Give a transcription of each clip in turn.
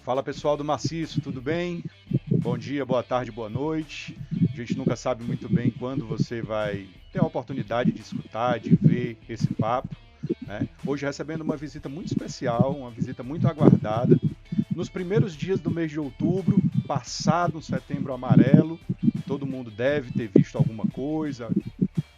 Fala pessoal do Maciço, tudo bem? Bom dia, boa tarde, boa noite. A gente nunca sabe muito bem quando você vai ter a oportunidade de escutar, de ver esse papo, né? Hoje recebendo uma visita muito especial, uma visita muito aguardada. Nos primeiros dias do mês de outubro, passado um setembro amarelo, todo mundo deve ter visto alguma coisa,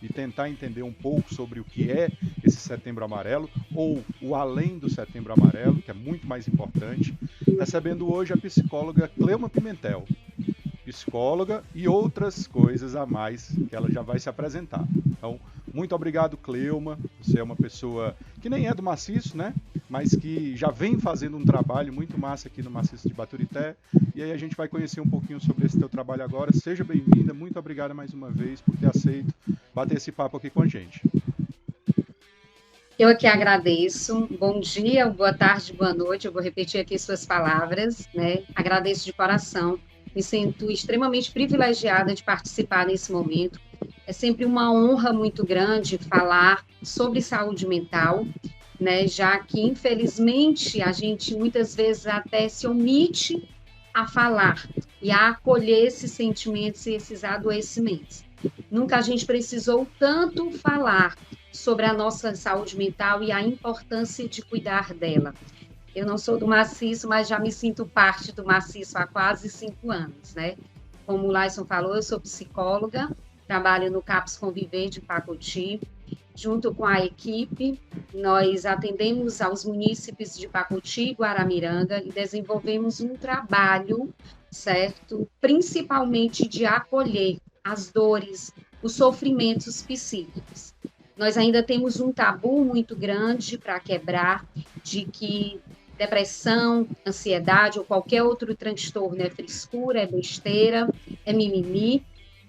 e tentar entender um pouco sobre o que é esse Setembro Amarelo, ou o além do Setembro Amarelo, que é muito mais importante, recebendo hoje a psicóloga Cleuma Pimentel, psicóloga e outras coisas a mais que ela já vai se apresentar. Então, muito obrigado, Cleuma. Você é uma pessoa que nem é do Maciço, né? Mas que já vem fazendo um trabalho muito massa aqui no Maciço de Baturité. E aí a gente vai conhecer um pouquinho sobre esse teu trabalho agora. Seja bem-vinda, muito obrigada mais uma vez por ter aceito bater esse papo aqui com a gente. Eu aqui agradeço. Bom dia, boa tarde, boa noite. Eu vou repetir aqui suas palavras, né? Agradeço de coração. Me sinto extremamente privilegiada de participar nesse momento. É sempre uma honra muito grande falar sobre saúde mental, né? Já que, infelizmente, a gente muitas vezes até se omite a falar e a acolher esses sentimentos e esses adoecimentos. Nunca a gente precisou tanto falar sobre a nossa saúde mental e a importância de cuidar dela. Eu não sou do Maciço, mas já me sinto parte do Maciço há quase 5 anos, né? Como o Laison falou, eu sou psicóloga, trabalho no CAPS Conviver de Pacoti. Junto com a equipe, nós atendemos aos munícipes de Pacoti e Guaramiranga e desenvolvemos um trabalho, certo? Principalmente de acolher as dores, os sofrimentos psíquicos. Nós ainda temos um tabu muito grande para quebrar, de que depressão, ansiedade ou qualquer outro transtorno é frescura, é besteira, é mimimi,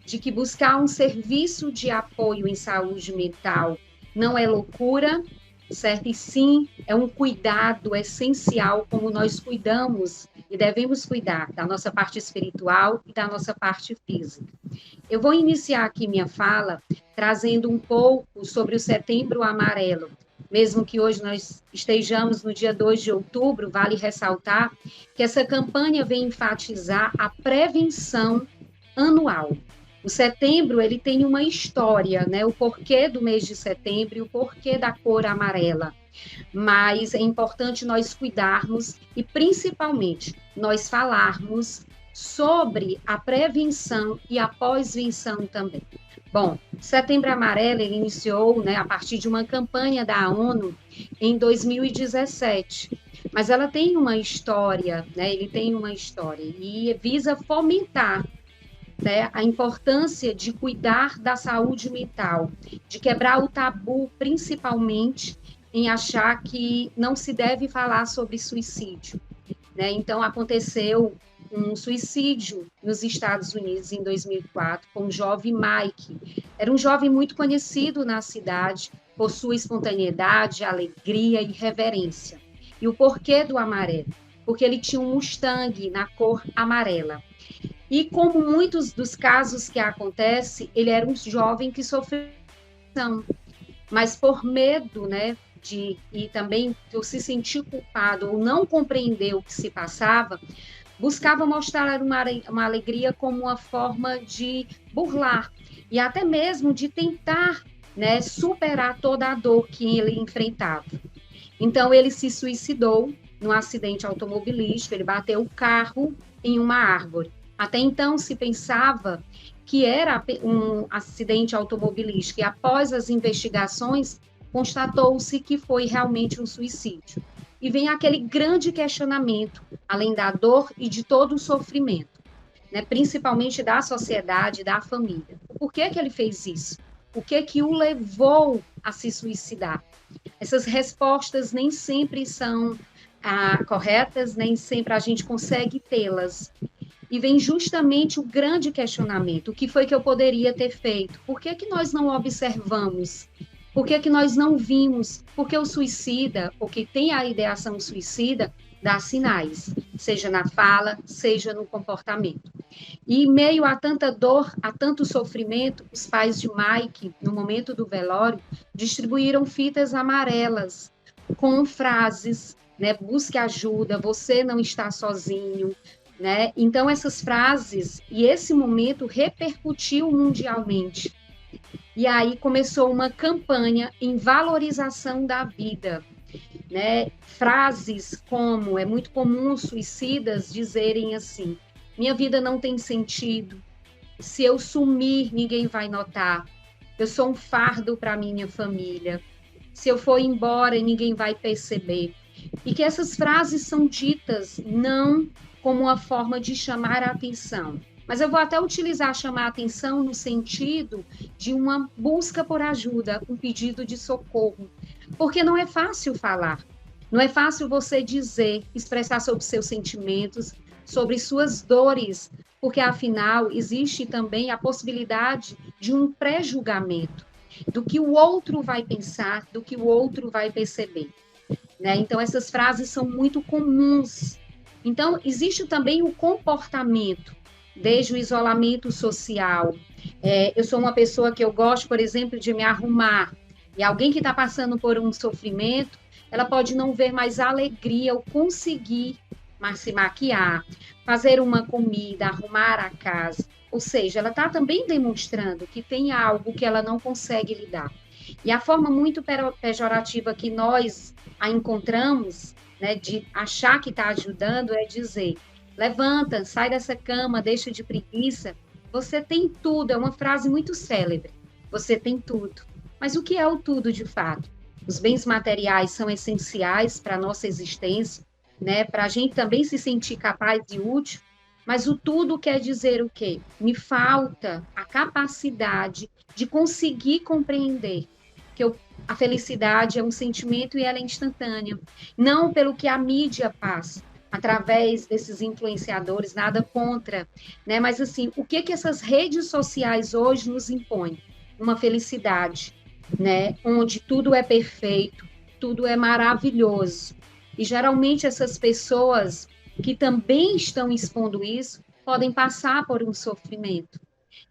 de que buscar um serviço de apoio em saúde mental não é loucura, certo? E sim, é um cuidado essencial, como nós cuidamos e devemos cuidar da nossa parte espiritual e da nossa parte física. Eu vou iniciar aqui minha fala trazendo um pouco sobre o Setembro Amarelo. Mesmo que hoje nós estejamos no dia 2 de outubro, vale ressaltar que essa campanha vem enfatizar a prevenção anual. O setembro, ele tem uma história, né? O porquê do mês de setembro e o porquê da cor amarela. Mas é importante nós cuidarmos e, principalmente, nós falarmos sobre a prevenção e a pós-venção também. Bom, Setembro Amarelo ele iniciou, né, a partir de uma campanha da ONU em 2017, mas ela tem uma história, né, ele tem uma história e visa fomentar, né, a importância de cuidar da saúde mental, de quebrar o tabu, principalmente em achar que não se deve falar sobre suicídio, né? Então, aconteceu um suicídio nos Estados Unidos em 2004 com o jovem Mike. Era um jovem muito conhecido na cidade por sua espontaneidade, alegria e reverência. E o porquê do amarelo? Porque ele tinha um Mustang na cor amarela. E como muitos dos casos que acontece, ele era um jovem que sofreu, mas por medo, né, e também por se sentir culpado ou não compreender o que se passava, buscava mostrar uma alegria como uma forma de burlar e até mesmo de tentar, né, superar toda a dor que ele enfrentava. Então, ele se suicidou num acidente automobilístico, ele bateu o carro em uma árvore. Até então, se pensava que era um acidente automobilístico, e após as investigações, constatou-se que foi realmente um suicídio. E vem aquele grande questionamento, além da dor e de todo o sofrimento, né, principalmente da sociedade, da família. Por que ele fez isso? O que o levou a se suicidar? Essas respostas nem sempre são corretas, nem sempre a gente consegue tê-las. E vem justamente o grande questionamento: o que foi que eu poderia ter feito? Por que nós não observamos? Por que nós não vimos? Porque o suicida, ou que tem a ideação suicida, dá sinais, seja na fala, seja no comportamento. E em meio a tanta dor, a tanto sofrimento, os pais de Mike, no momento do velório, distribuíram fitas amarelas com frases né? Busque ajuda, você não está sozinho, né? Então, essas frases e esse momento repercutiu mundialmente. E aí começou uma campanha em valorização da vida, né? Frases como, é muito comum os suicidas dizerem assim: minha vida não tem sentido, se eu sumir, ninguém vai notar, eu sou um fardo para minha família, se eu for embora, ninguém vai perceber. E que essas frases são ditas não como uma forma de chamar a atenção, mas eu vou até utilizar chamar a atenção no sentido de uma busca por ajuda, um pedido de socorro, porque não é fácil falar, não é fácil você dizer, expressar sobre seus sentimentos, sobre suas dores, porque afinal existe também a possibilidade de um pré-julgamento do que o outro vai pensar, do que o outro vai perceber, né? Então essas frases são muito comuns. Então existe também o comportamento, desde o isolamento social. Eu sou uma pessoa que eu gosto, por exemplo, de me arrumar. E alguém que está passando por um sofrimento, ela pode não ver mais alegria ou conseguir se maquiar, fazer uma comida, arrumar a casa. Ou seja, ela está também demonstrando que tem algo que ela não consegue lidar. E a forma muito pejorativa que nós a encontramos, né, de achar que está ajudando, é dizer: levanta, sai dessa cama, deixa de preguiça. Você tem tudo, é uma frase muito célebre. Você tem tudo. Mas o que é o tudo de fato? Os bens materiais são essenciais para a nossa existência, né? Para a gente também se sentir capaz e útil. Mas o tudo quer dizer o quê? Me falta a capacidade de conseguir compreender que a felicidade é um sentimento e ela é instantânea. Não pelo que a mídia passa, através desses influenciadores, nada contra, né? Mas assim, o que essas redes sociais hoje nos impõem? Uma felicidade, né? Onde tudo é perfeito, tudo é maravilhoso. E geralmente essas pessoas que também estão expondo isso podem passar por um sofrimento.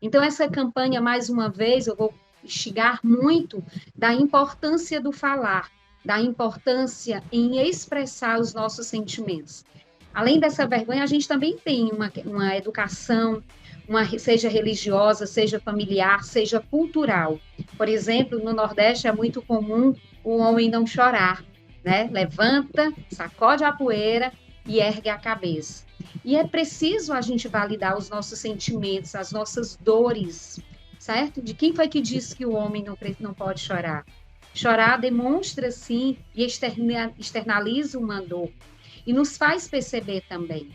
Então essa campanha, mais uma vez, eu vou instigar muito da importância do falar, da importância em expressar os nossos sentimentos. Além dessa vergonha, a gente também tem uma educação, seja religiosa, seja familiar, seja cultural. Por exemplo, no Nordeste é muito comum o homem não chorar, né? Levanta, sacode a poeira e ergue a cabeça. E é preciso a gente validar os nossos sentimentos, as nossas dores, certo? De quem foi que disse que o homem não pode chorar? Chorar demonstra, sim, e externaliza uma dor. E nos faz perceber também.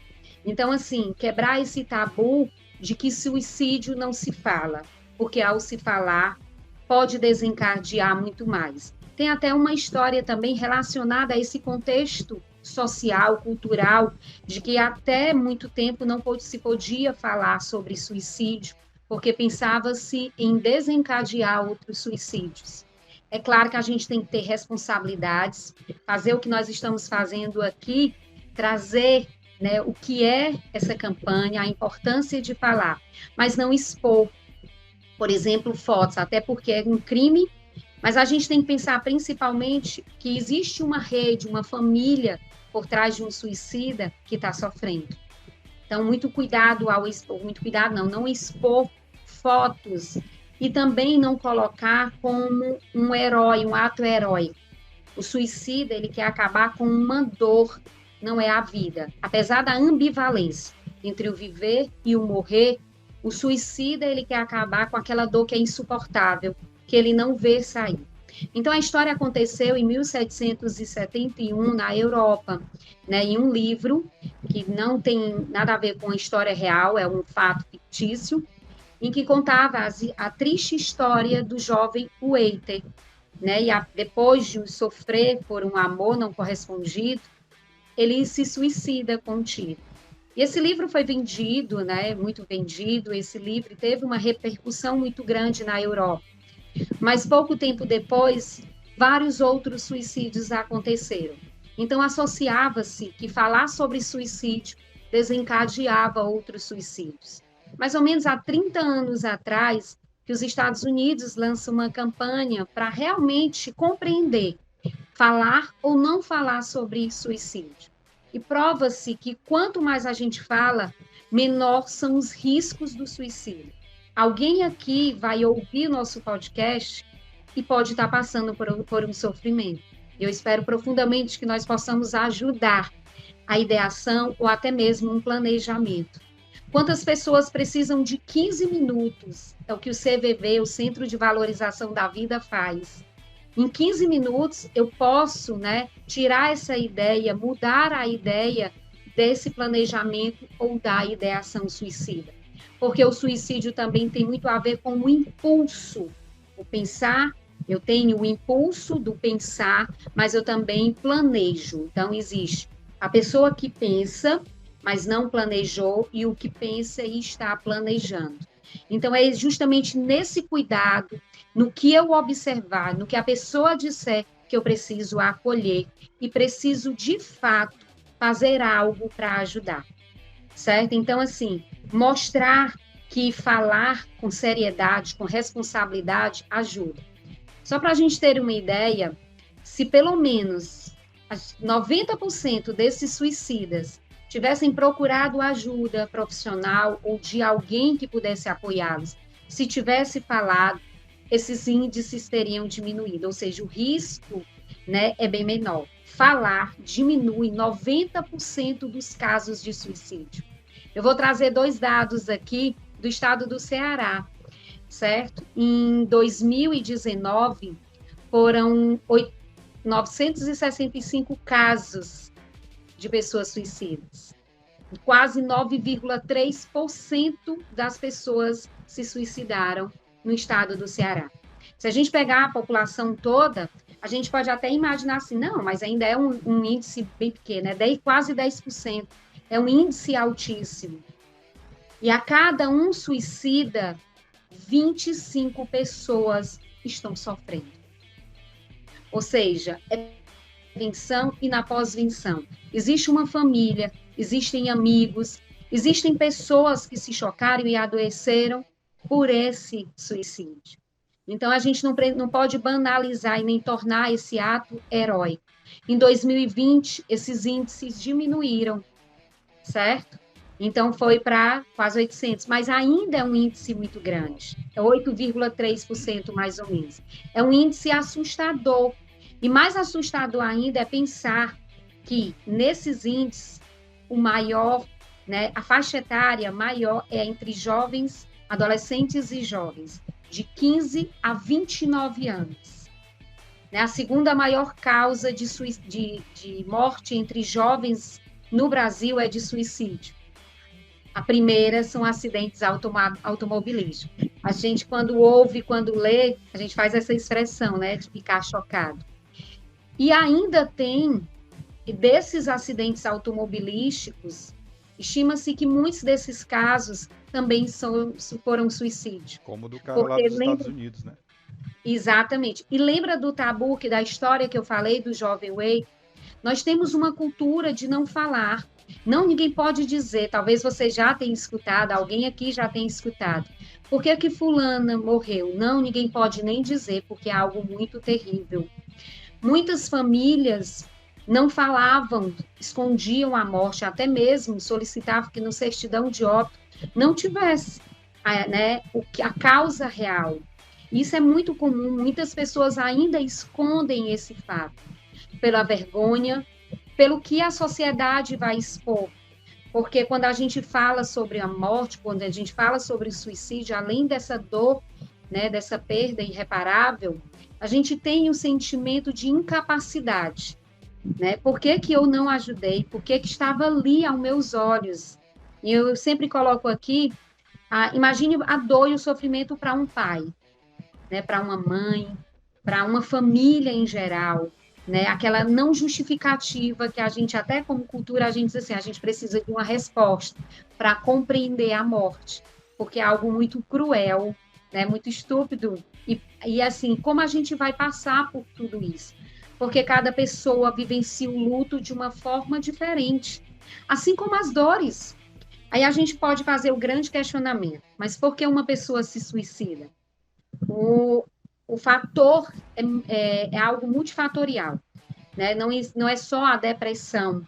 Então, assim, quebrar esse tabu de que suicídio não se fala, porque ao se falar, pode desencadear muito mais. Tem até uma história também relacionada a esse contexto social, cultural, de que até muito tempo não se podia falar sobre suicídio, porque pensava-se em desencadear outros suicídios. É claro que a gente tem que ter responsabilidades, fazer o que nós estamos fazendo aqui, trazer, né, o que é essa campanha, a importância de falar, mas não expor, por exemplo, fotos, até porque é um crime, mas a gente tem que pensar principalmente que existe uma rede, uma família por trás de um suicida que está sofrendo. Então, muito cuidado ao expor, muito cuidado não expor fotos e também não colocar como um herói, um ato heróico. O suicida, ele quer acabar com uma dor, não é a vida. Apesar da ambivalência entre o viver e o morrer, o suicida, ele quer acabar com aquela dor que é insuportável, que ele não vê sair. Então, a história aconteceu em 1771, na Europa, né, em um livro que não tem nada a ver com a história real, é um fato fictício, em que contava a triste história do jovem Werther, né, e depois de sofrer por um amor não correspondido, ele se suicida com um tiro. E esse livro foi vendido, né, muito vendido, esse livro teve uma repercussão muito grande na Europa. Mas pouco tempo depois, vários outros suicídios aconteceram. Então, associava-se que falar sobre suicídio desencadeava outros suicídios. Mais ou menos há 30 anos atrás, que os Estados Unidos lançam uma campanha para realmente compreender falar ou não falar sobre suicídio. E prova-se que quanto mais a gente fala, menor são os riscos do suicídio. Alguém aqui vai ouvir o nosso podcast e pode estar passando por um sofrimento. Eu espero profundamente que nós possamos ajudar a ideação ou até mesmo um planejamento. Quantas pessoas precisam de 15 minutos? É o que o CVV, o Centro de Valorização da Vida, faz. Em 15 minutos, eu posso, tirar essa ideia, mudar a ideia desse planejamento ou da ideação suicida. Porque o suicídio também tem muito a ver com o impulso. O pensar, eu tenho o impulso do pensar, mas eu também planejo. Então, existe a pessoa que pensa, mas não planejou, e o que pensa e está planejando. Então, é justamente nesse cuidado, no que eu observar, no que a pessoa disser, que eu preciso acolher e preciso, de fato, fazer algo para ajudar, certo? Então, assim, mostrar que falar com seriedade, com responsabilidade, ajuda. Só para a gente ter uma ideia, se pelo menos 90% desses suicidas tivessem procurado ajuda profissional ou de alguém que pudesse apoiá-los, se tivesse falado, esses índices teriam diminuído, ou seja, o risco, é bem menor. Falar diminui 90% dos casos de suicídio. Eu vou trazer 2 dados aqui do estado do Ceará, certo? Em 2019, foram 965 casos de pessoas suicidas. Quase 9,3% das pessoas se suicidaram no estado do Ceará. Se a gente pegar a população toda, a gente pode até imaginar assim, não, mas ainda é um índice bem pequeno, quase 10%. É um índice altíssimo. E a cada um suicida, 25 pessoas estão sofrendo. Ou seja, é prevenção e na pós-venção. Existe uma família, existem amigos, existem pessoas que se chocaram e adoeceram por esse suicídio. Então, a gente não pode banalizar e nem tornar esse ato heróico. Em 2020, esses índices diminuíram, certo? Então, foi para quase 800, mas ainda é um índice muito grande. É 8,3% mais ou menos. É um índice assustador. E mais assustador ainda é pensar que, nesses índices, o maior, a faixa etária maior é entre jovens, adolescentes e jovens, de 15 a 29 anos. A segunda maior causa de morte entre jovens no Brasil é de suicídio. A primeira são acidentes automobilísticos. A gente, quando ouve, quando lê, a gente faz essa expressão, de ficar chocado. E ainda tem, desses acidentes automobilísticos, estima-se que muitos desses casos também foram suicídio. Como do cara lá dos Estados Unidos, né? Exatamente. E lembra do tabu, da história que eu falei do jovem Way? Nós temos uma cultura de não falar. Não, ninguém pode dizer, talvez você já tenha escutado, alguém aqui já tenha escutado. Por que fulana morreu? Não, ninguém pode nem dizer, porque é algo muito terrível. Muitas famílias não falavam, escondiam a morte, até mesmo solicitavam que no certidão de óbito não tivesse a causa real. Isso é muito comum, muitas pessoas ainda escondem esse fato, pela vergonha, pelo que a sociedade vai expor. Porque quando a gente fala sobre a morte, quando a gente fala sobre o suicídio, além dessa dor, dessa perda irreparável, a gente tem o sentimento de incapacidade. Por que eu não ajudei? Por que estava ali aos meus olhos? E eu sempre coloco aqui, imagine a dor e o sofrimento para um pai, para uma mãe, para uma família em geral, aquela não justificativa que a gente, até como cultura, a gente diz assim, a gente precisa de uma resposta para compreender a morte, porque é algo muito cruel, muito estúpido, e assim, como a gente vai passar por tudo isso? Porque cada pessoa vivencia o luto de uma forma diferente, assim como as dores. Aí a gente pode fazer o grande questionamento, mas por que uma pessoa se suicida? O fator é algo multifatorial. né? Não é só a depressão.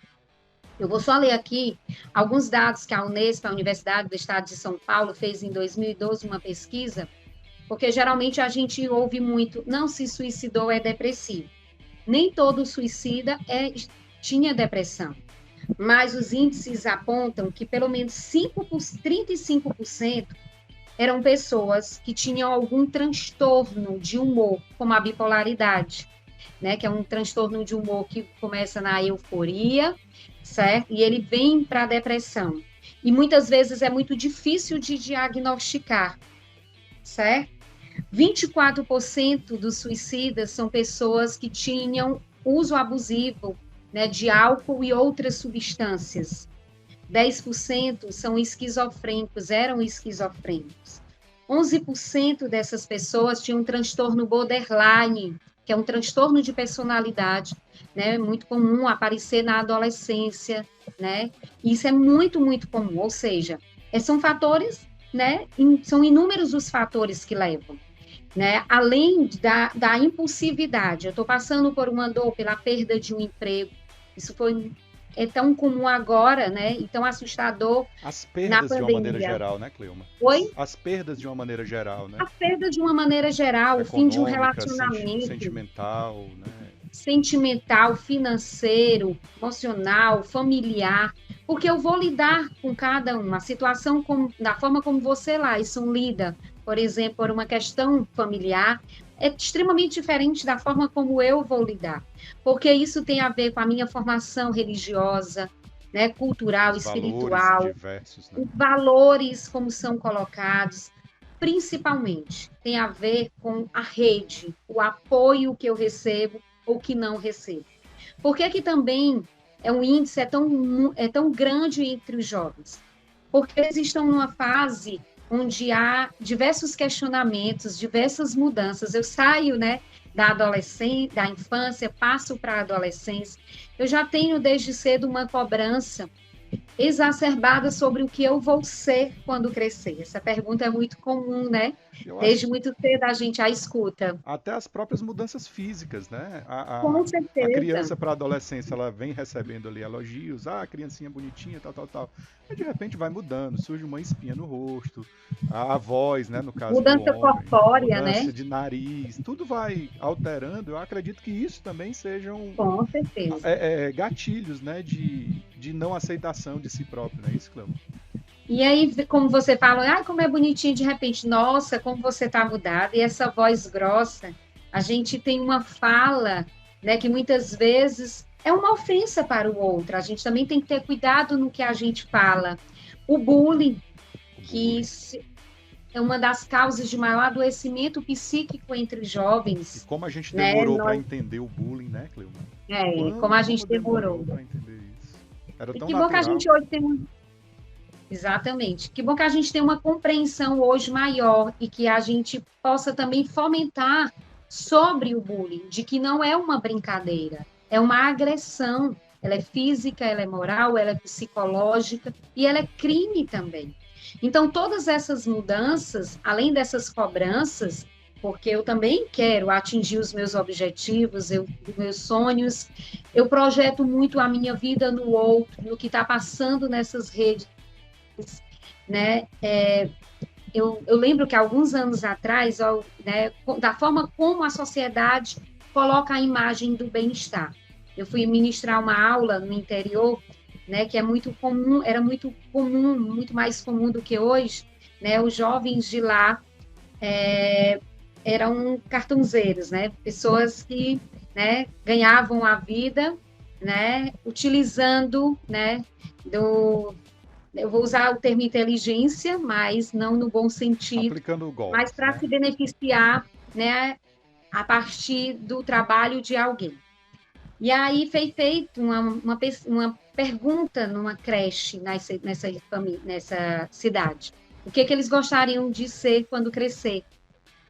Eu vou só ler aqui alguns dados que a Unesp, a Universidade do Estado de São Paulo, fez em 2012 uma pesquisa, porque geralmente a gente ouve muito, não se suicidou, é depressivo. Nem todo suicida tinha depressão, mas os índices apontam que pelo menos 35% eram pessoas que tinham algum transtorno de humor, como a bipolaridade, né, que é um transtorno de humor que começa na euforia, certo? E ele vem para a depressão. E muitas vezes é muito difícil de diagnosticar, certo? 24% dos suicidas são pessoas que tinham uso abusivo, né, de álcool e outras substâncias. 10% são esquizofrênicos, eram esquizofrênicos. 11% dessas pessoas tinham um transtorno borderline, que é um transtorno de personalidade, né, muito comum aparecer na adolescência, né? Isso é muito, muito comum, ou seja, são fatores, né, são inúmeros os fatores que levam, né? Além da impulsividade, eu estou passando por uma dor, pela perda de um emprego, isso é tão comum agora, né? E tão assustador As na perdas de uma maneira pandemia. geral, né, Cleuma? Oi? As perdas de uma maneira geral, né? A perda de uma maneira geral, o fim de um Econômica, relacionamento, sentimental, né? sentimental, financeiro, emocional, familiar, porque eu vou lidar com cada um, a situação da forma como você lá, isso lida, por exemplo, por uma questão familiar, é extremamente diferente da forma como eu vou lidar, porque isso tem a ver com a minha formação religiosa, né, cultural, Os valores espiritual, diversos, né? os valores como são colocados, principalmente tem a ver com a rede, o apoio que eu recebo ou que não recebo. Por que que também o índice é tão grande entre os jovens? Porque eles estão numa fase onde há diversos questionamentos, diversas mudanças. Eu saio, né, da adolescência, da infância, passo para a adolescência. Eu já tenho desde cedo uma cobrança exacerbada sobre o que eu vou ser quando crescer. Essa pergunta é muito comum, né? Eu Desde acho muito cedo a gente a escuta. até as próprias mudanças físicas, né? Com A certeza. criança para a adolescência, ela vem recebendo ali elogios, ah, criancinha bonitinha, tal, tal, tal. Aí de repente vai mudando, surge uma espinha no rosto, a voz, né, no caso do Mudança homem, corpórea, né? mudança de nariz, tudo vai alterando. Eu acredito que isso também sejam Com certeza. gatilhos, né, de não aceitação de si próprio, não é isso, Cleo? E aí, como você fala, ah, como é bonitinho de repente, nossa, como você está mudada, e essa voz grossa, a gente tem uma fala, né, que muitas vezes é uma ofensa para o outro, a gente também tem que ter cuidado no que a gente fala. O bullying, O que bullying. é uma das causas de maior adoecimento psíquico entre os E jovens, como a gente né? demorou para entender o bullying, né, Cleo? Como a Como gente demorou demorou. para entender isso? Era E tão que bom que a natural. gente hoje tem Exatamente. Que bom que a gente tem uma compreensão hoje maior e que a gente possa também fomentar sobre o bullying, de que não é uma brincadeira, é uma agressão. Ela é física, ela é moral, ela é psicológica e ela é crime também. Então, todas essas mudanças, além dessas cobranças, porque eu também quero atingir os meus objetivos, os meus sonhos, eu projeto muito a minha vida no outro, no que está passando nessas redes, né? Eu lembro que alguns anos atrás, né, da forma como a sociedade coloca a imagem do bem-estar. Eu fui ministrar uma aula no interior, né, que é muito comum, era muito comum, muito mais comum do que hoje, né? Os jovens de lá eram cartãozeiros, né? Pessoas que, né, ganhavam a vida, né, utilizando, né, eu vou usar o termo inteligência, mas não no bom sentido, Aplicando mas golpes, para né? se beneficiar, né, a partir do trabalho de alguém. E aí foi feita uma pergunta numa creche nessa cidade. O que eles gostariam de ser quando crescer?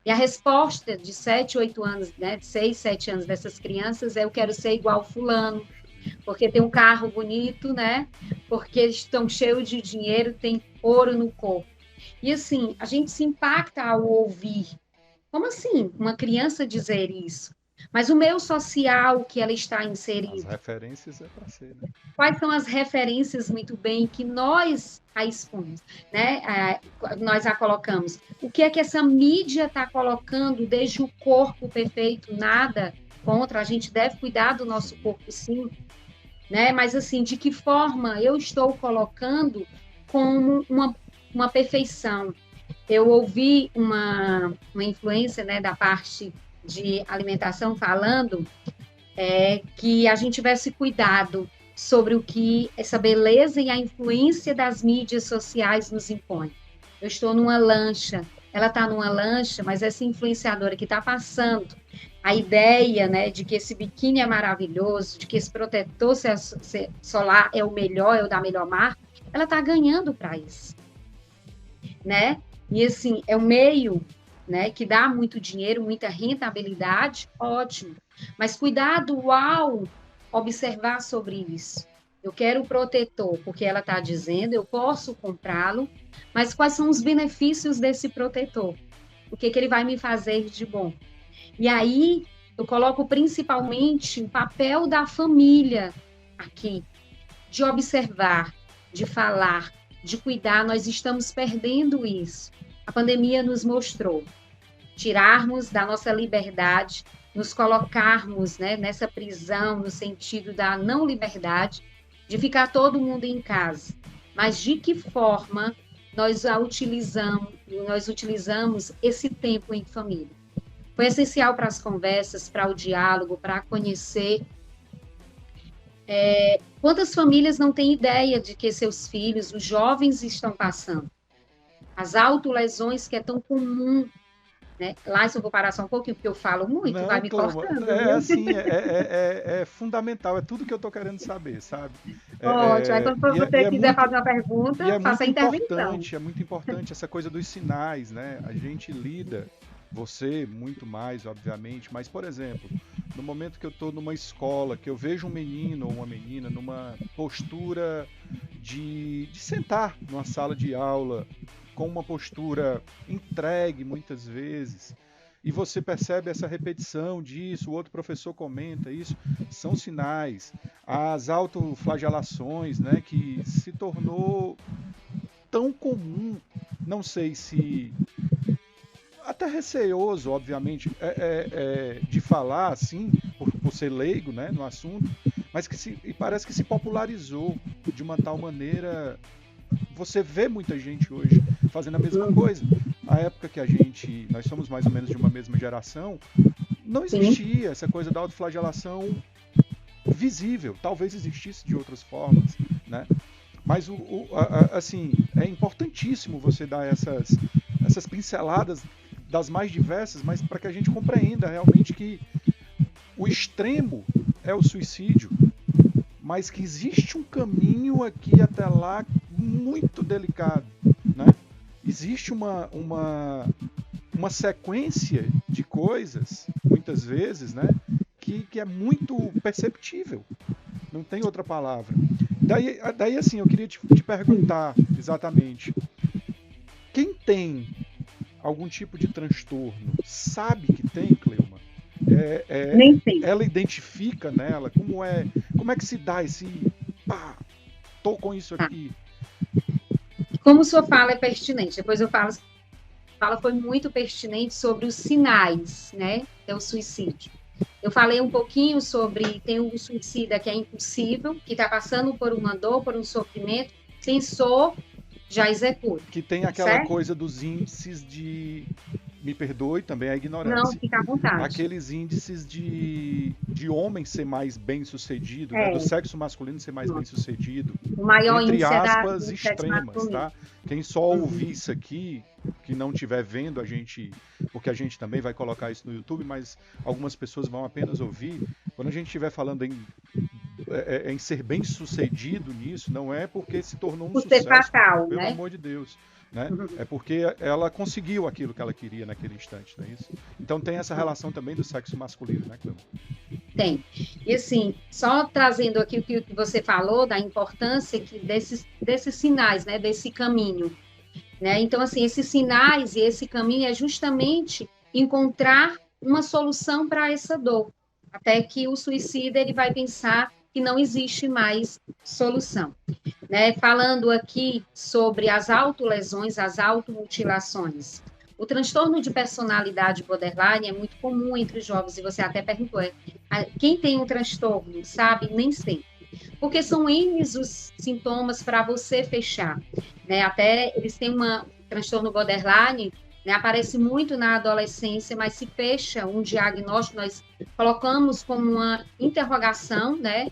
E a resposta de 7, 8 anos, né, de 6, 7 anos dessas crianças é: eu quero ser igual fulano, porque tem um carro bonito, né? Porque eles estão cheios de dinheiro, tem ouro no corpo. E assim, a gente se impacta ao ouvir. Como assim uma criança dizer isso? Mas o meio social que ela está As inserida, referências é para ser, né? quais são as referências muito bem que nós a expomos, né? Nós a colocamos. O que é que essa mídia está colocando, desde o corpo perfeito, nada contra, a gente deve cuidar do nosso corpo, sim, né? Mas assim, de que forma eu estou colocando como uma perfeição? Eu ouvi uma influência, né, da parte de alimentação falando que a gente tivesse cuidado sobre o que essa beleza e a influência das mídias sociais nos impõe. Eu estou numa lancha, ela está numa lancha, mas essa influenciadora que está passando a ideia, né, de que esse biquíni é maravilhoso, de que esse protetor solar é o melhor, é o da melhor marca, ela está ganhando para isso, né? E assim, é um meio, né, que dá muito dinheiro, muita rentabilidade, ótimo. Mas cuidado ao observar sobre isso. Eu quero o protetor, porque ela está dizendo, eu posso comprá-lo, mas quais são os benefícios desse protetor? O que, que ele vai me fazer de bom? E aí, eu coloco principalmente o papel da família aqui, de observar, de falar, de cuidar, nós estamos perdendo isso. A pandemia nos mostrou tirarmos da nossa liberdade, nos colocarmos, né, nessa prisão, no sentido da não liberdade, de ficar todo mundo em casa. Mas de que forma nós utilizamos esse tempo em família? Foi essencial para as conversas, para o diálogo, para conhecer. Quantas famílias não têm ideia de que seus filhos, os jovens, estão passando? As autolesões que é tão comum, né? Lá, se eu vou parar só um pouquinho, porque eu falo muito, vai Não, me Cleuma, cortando, é viu? assim, é fundamental, é tudo que eu estou querendo saber, sabe? Ótimo. Aí, quando você quiser fazer uma E pergunta, faça a intervenção. é muito importante essa coisa dos sinais, né? A gente lida, você muito mais, obviamente, mas, por exemplo, no momento que eu estou numa escola, que eu vejo um menino ou uma menina numa postura de sentar numa sala de aula, com uma postura entregue muitas vezes, e você percebe essa repetição disso, o outro professor comenta isso, são sinais. As autoflagelações, né, que se tornou tão comum, não sei se até receoso, obviamente, de falar assim, por ser leigo, né, no assunto, mas e parece que se popularizou de uma tal maneira. Você vê muita gente hoje fazendo a mesma coisa. Na época que nós somos mais ou menos de uma mesma geração, não Sim. existia essa coisa da autoflagelação visível. Talvez existisse de outras formas, né? Mas assim, é importantíssimo você dar essas pinceladas das mais diversas, mas para que a gente compreenda realmente que o extremo é o suicídio, mas que existe um caminho aqui até lá muito delicado, né? Existe uma sequência de coisas, muitas vezes, né? Que é muito perceptível. Não tem outra palavra. Daí assim, eu queria te perguntar exatamente. Quem tem algum tipo de transtorno sabe que tem, Cleuma? Nem sei. Ela identifica nela? Como é que se dá esse... Pá, tô com isso aqui. Como sua fala é pertinente, depois eu falo, a fala foi muito pertinente sobre os sinais, né? É o suicídio. Eu falei um pouquinho sobre, tem um suicida que é impossível, que está passando por uma dor, por um sofrimento, pensou, já executa. Que tem aquela certo? coisa dos índices de... Me perdoe também a Não, ignorância. fica à vontade. Aqueles índices de homem ser mais bem sucedido, né? Do sexo masculino ser mais bem sucedido. O maior Entre índice aspas, do extremas, tá? Quem só ouvir isso aqui, que não estiver vendo a gente, porque a gente também vai colocar isso no YouTube, mas algumas pessoas vão apenas ouvir. Quando a gente estiver falando em ser bem sucedido nisso, não é porque se tornou um sucesso, fatal, pelo né? amor de Deus. Né? É porque ela conseguiu aquilo que ela queria naquele instante, não é isso? Então tem essa relação também do sexo masculino, né, Cleuma? Tem. E assim, só trazendo aqui o que você falou, da importância desses sinais, né, desse caminho. Né? Então, assim, esses sinais e esse caminho é justamente encontrar uma solução para essa dor, até que o suicida ele vai pensar que não existe mais solução. Né? Falando aqui sobre as autolesões, as automutilações. O transtorno de personalidade borderline é muito comum entre os jovens, e você até perguntou, quem tem um transtorno, sabe? Nem sempre. Porque são N os sintomas para você fechar. Né? Até eles têm um transtorno borderline, né? Aparece muito na adolescência, mas se fecha um diagnóstico, nós colocamos como uma interrogação, né?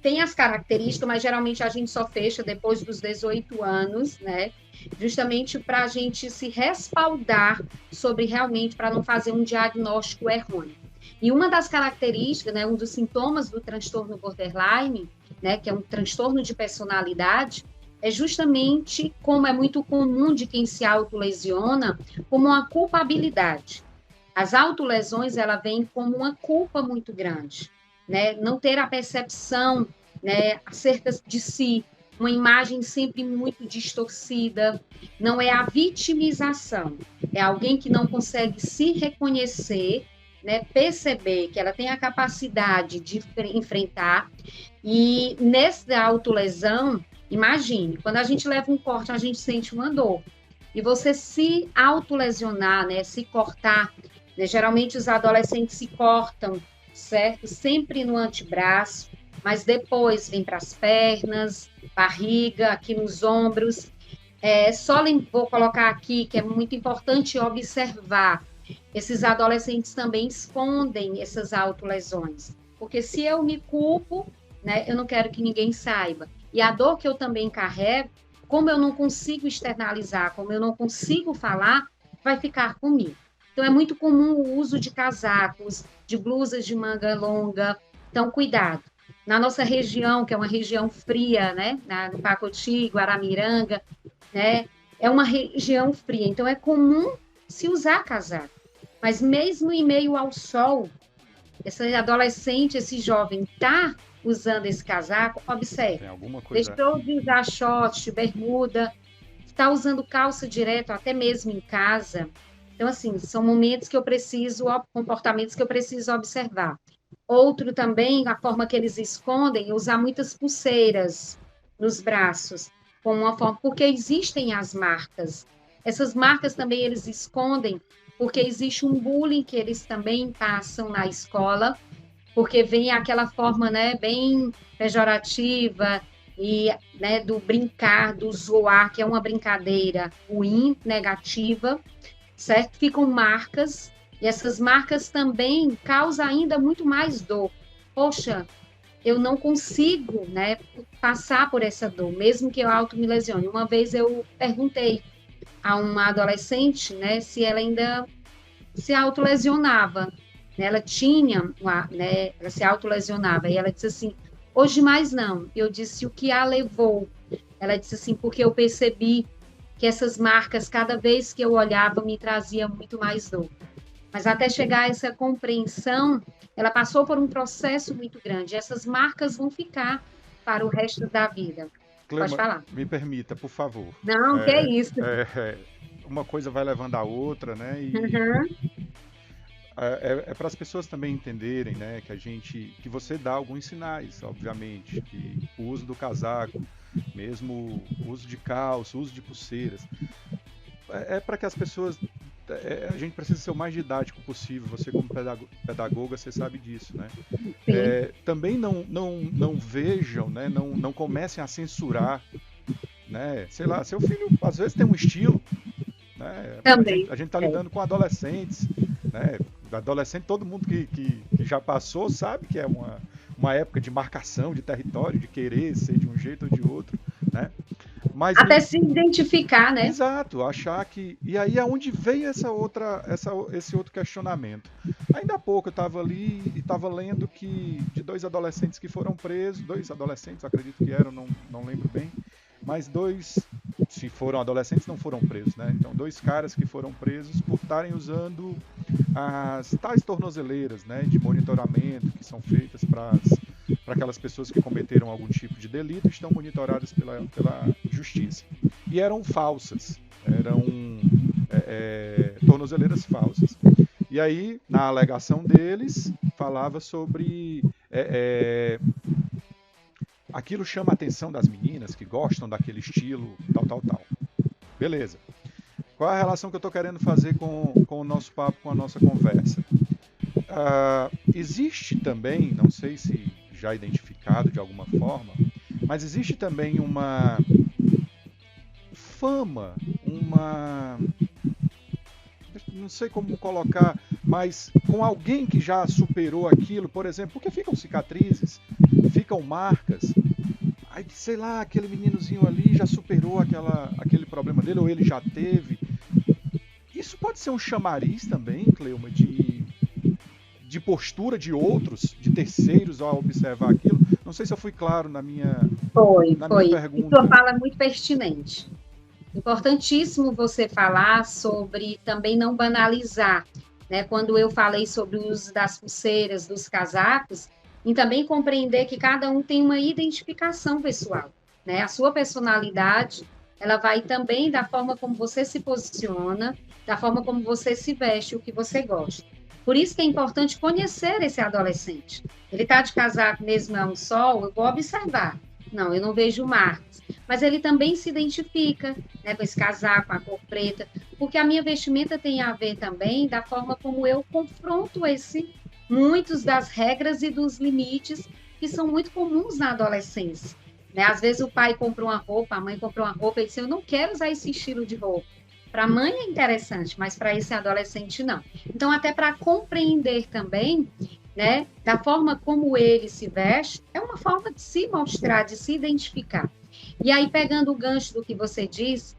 Tem as características, mas geralmente a gente só fecha depois dos 18 anos, né? Justamente para a gente se respaldar sobre realmente, para não fazer um diagnóstico errôneo. E uma das características, né, um dos sintomas do transtorno borderline, né, que é um transtorno de personalidade, é justamente, como é muito comum de quem se autolesiona, como uma culpabilidade. As autolesões, ela vem como uma culpa muito grande. Né? Não ter a percepção, né, acerca de si, uma imagem sempre muito distorcida, não é a vitimização, é alguém que não consegue se reconhecer, né, perceber que ela tem a capacidade de enfrentar, e nessa autolesão, imagine, quando a gente leva um corte, a gente sente uma dor, e você se autolesionar, né, se cortar, né, geralmente os adolescentes se cortam, certo? Sempre no antebraço, mas depois vem para as pernas, barriga, aqui nos ombros. Só vou colocar aqui que é muito importante observar. Esses adolescentes também escondem essas autolesões, porque se eu me culpo, né, eu não quero que ninguém saiba. E a dor que eu também carrego, como eu não consigo externalizar, como eu não consigo falar, vai ficar comigo. Então, é muito comum o uso de casacos, de blusas de manga longa. Então, cuidado. Na nossa região, que é uma região fria, né? No Pacoti, Guaramiranga, né? É uma região fria. Então, é comum se usar casaco. Mas mesmo em meio ao sol, esse adolescente, esse jovem está usando esse casaco, observe. Tem alguma coisa... Deixou de usar short, bermuda, está usando calça direto, até mesmo em casa. Então, assim, são momentos que eu preciso, comportamentos que eu preciso observar. Outro também, a forma que eles escondem, usar muitas pulseiras nos braços, como uma forma, porque existem as marcas. Essas marcas também eles escondem, porque existe um bullying que eles também passam na escola, porque vem aquela forma, né, bem pejorativa, e, né, do brincar, do zoar, que é uma brincadeira ruim, negativa, certo? Ficam marcas, e essas marcas também causam ainda muito mais dor. Poxa, eu não consigo, né, passar por essa dor, mesmo que eu auto-me lesione. Uma vez eu perguntei a uma adolescente, né, se ela ainda se autolesionava. Ela tinha, né, ela se autolesionava, e ela disse assim, hoje mais não. Eu disse, o que a levou? Ela disse assim, porque eu percebi que essas marcas, cada vez que eu olhava, me trazia muito mais dor. Mas até chegar a essa compreensão, ela passou por um processo muito grande. Essas marcas vão ficar para o resto da vida. Clema, pode falar. Me permita, por favor. Não, que é isso. Uma coisa vai levando a outra, né? E para as pessoas também entenderem, né, que você dá alguns sinais, obviamente, que o uso do casaco, mesmo o uso de calça, o uso de pulseiras, para que as pessoas, a gente precisa ser o mais didático possível. Você como pedagoga, você sabe disso, né? Também não vejam, né, não comecem a censurar, né? Sei lá, seu filho às vezes tem um estilo, né? Também. A gente está lidando com adolescentes, né? Adolescente, todo mundo que já passou sabe que é uma época de marcação de território, de querer ser de um jeito ou de outro, né? Mas até se identificar, né? Exato, achar que... E aí é onde veio esse outro questionamento. Ainda há pouco eu estava ali e estava lendo de 2 adolescentes que foram presos, 2 adolescentes, acredito que eram, não lembro bem, mas 2, se foram adolescentes, não foram presos, né? Então 2 caras que foram presos por estarem usando as tais tornozeleiras, né, de monitoramento que são feitas para aquelas pessoas que cometeram algum tipo de delito e estão monitoradas pela justiça. E eram falsas, eram tornozeleiras falsas. E aí, na alegação deles, falava sobre aquilo chama a atenção das meninas que gostam daquele estilo, tal, tal, tal. Beleza. Qual é a relação que eu estou querendo fazer com o nosso papo, com a nossa conversa? Existe também, não sei se já identificado de alguma forma, mas existe também uma fama, não sei como colocar, mas com alguém que já superou aquilo, por exemplo, porque ficam cicatrizes, ficam marcas. Aí, sei lá, aquele meninozinho ali já superou aquele problema dele, ou ele já teve. Isso pode ser um chamariz também, Cleuma, de postura de outros, de terceiros ao observar aquilo. Não sei se eu fui claro na minha pergunta. E sua fala é muito pertinente. Importantíssimo você falar sobre também não banalizar, né? Quando eu falei sobre o uso das pulseiras, dos casacos, e também compreender que cada um tem uma identificação pessoal, né? A sua personalidade, ela vai também da forma como você se posiciona, da forma como você se veste, o que você gosta. Por isso que é importante conhecer esse adolescente. Ele está de casaco mesmo ao sol, eu vou observar. Não, eu não vejo marcas. Mas ele também se identifica, né, com esse casaco, com a cor preta, porque a minha vestimenta tem a ver também da forma como eu confronto muitos das regras e dos limites que são muito comuns na adolescência. Né? Às vezes o pai compra uma roupa, a mãe compra uma roupa e diz, eu não quero usar esse estilo de roupa. Para a mãe é interessante, mas para esse adolescente não. Então, até para compreender também, né, da forma como ele se veste, é uma forma de se mostrar, de se identificar. E aí, pegando o gancho do que você diz,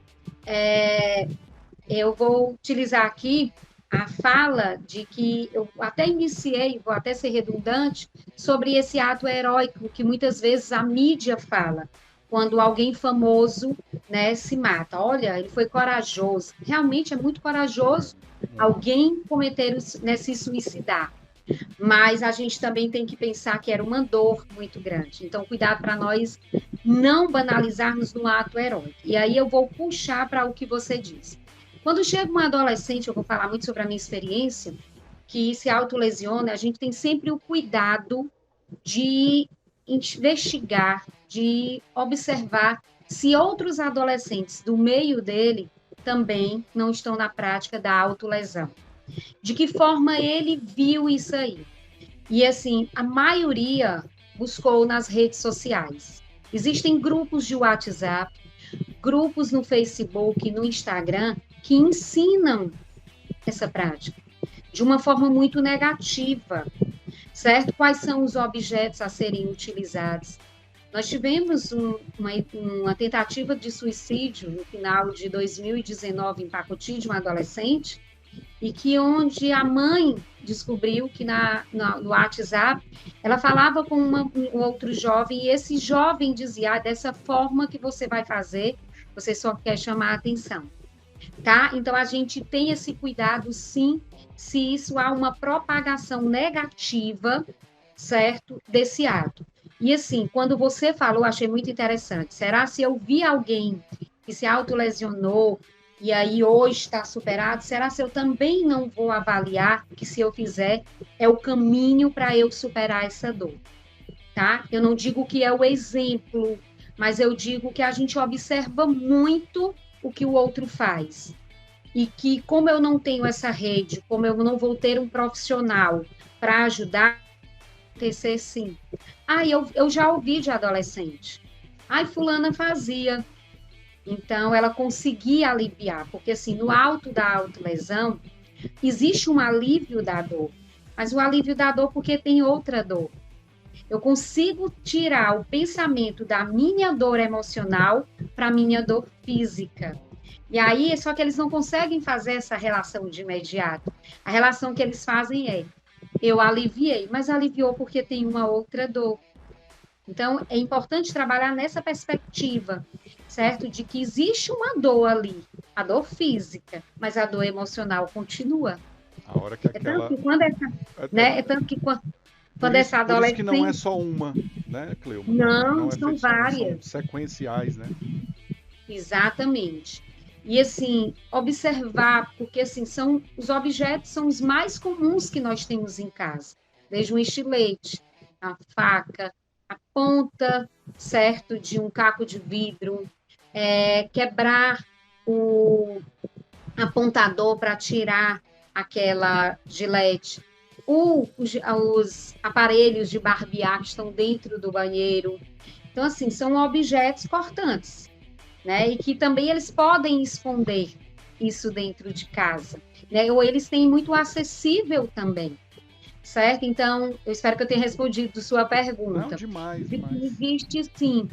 eu vou utilizar aqui a fala de que eu até iniciei, vou até ser redundante, sobre esse ato heróico que muitas vezes a mídia fala, quando alguém famoso, né, se mata. Olha, ele foi corajoso. Realmente é muito corajoso alguém cometer, né, se suicidar. Mas a gente também tem que pensar que era uma dor muito grande. Então, cuidado para nós não banalizarmos no ato heróico. E aí eu vou puxar para o que você disse. Quando chega uma adolescente, eu vou falar muito sobre a minha experiência, que se autolesiona, a gente tem sempre o cuidado de investigar, de observar se outros adolescentes do meio dele também não estão na prática da autolesão. De que forma ele viu isso aí? E assim, a maioria buscou nas redes sociais. Existem grupos de WhatsApp, grupos no Facebook, no Instagram, que ensinam essa prática de uma forma muito negativa, certo? Quais são os objetos a serem utilizados? Nós tivemos uma tentativa de suicídio no final de 2019 em Pacotinho, de um adolescente, e que onde a mãe descobriu que no WhatsApp ela falava com um outro jovem e esse jovem dizia, dessa forma que você vai fazer, você só quer chamar a atenção, tá? Então a gente tem esse cuidado sim, se isso há uma propagação negativa, certo, desse ato. E assim, quando você falou, achei muito interessante, será se eu vi alguém que se autolesionou e aí hoje está superado, será se eu também não vou avaliar que se eu fizer é o caminho para eu superar essa dor, tá? Eu não digo que é o exemplo, mas eu digo que a gente observa muito o que o outro faz. E que como eu não tenho essa rede, como eu não vou ter um profissional para ajudar, acontecer sim. Eu já ouvi de adolescente. Fulana fazia. Então, ela conseguia aliviar, porque assim, no alto da autolesão, existe um alívio da dor, mas o alívio da dor porque tem outra dor. Eu consigo tirar o pensamento da minha dor emocional para a minha dor física. E aí, só que eles não conseguem fazer essa relação de imediato. A relação que eles fazem é, eu aliviei, mas aliviou porque tem uma outra dor. Então, é importante trabalhar nessa perspectiva, certo? De que existe uma dor ali, a dor física, mas a dor emocional continua. A hora que aquela... É tanto que quando essa adolescente... Por isso que não é só uma, né, Cleuma? Não, são várias. São sequenciais, né? Exatamente. E, assim, observar, porque, assim, os objetos são os mais comuns que nós temos em casa. Desde um estilete, a faca, a ponta, certo, de um caco de vidro, quebrar o apontador para tirar aquela gilete, os aparelhos de barbear que estão dentro do banheiro. Então, assim, são objetos cortantes, né? E que também eles podem esconder isso dentro de casa, né? Ou eles têm muito acessível também, certo? Então, eu espero que eu tenha respondido sua Não, pergunta. demais, demais. Existe, sim.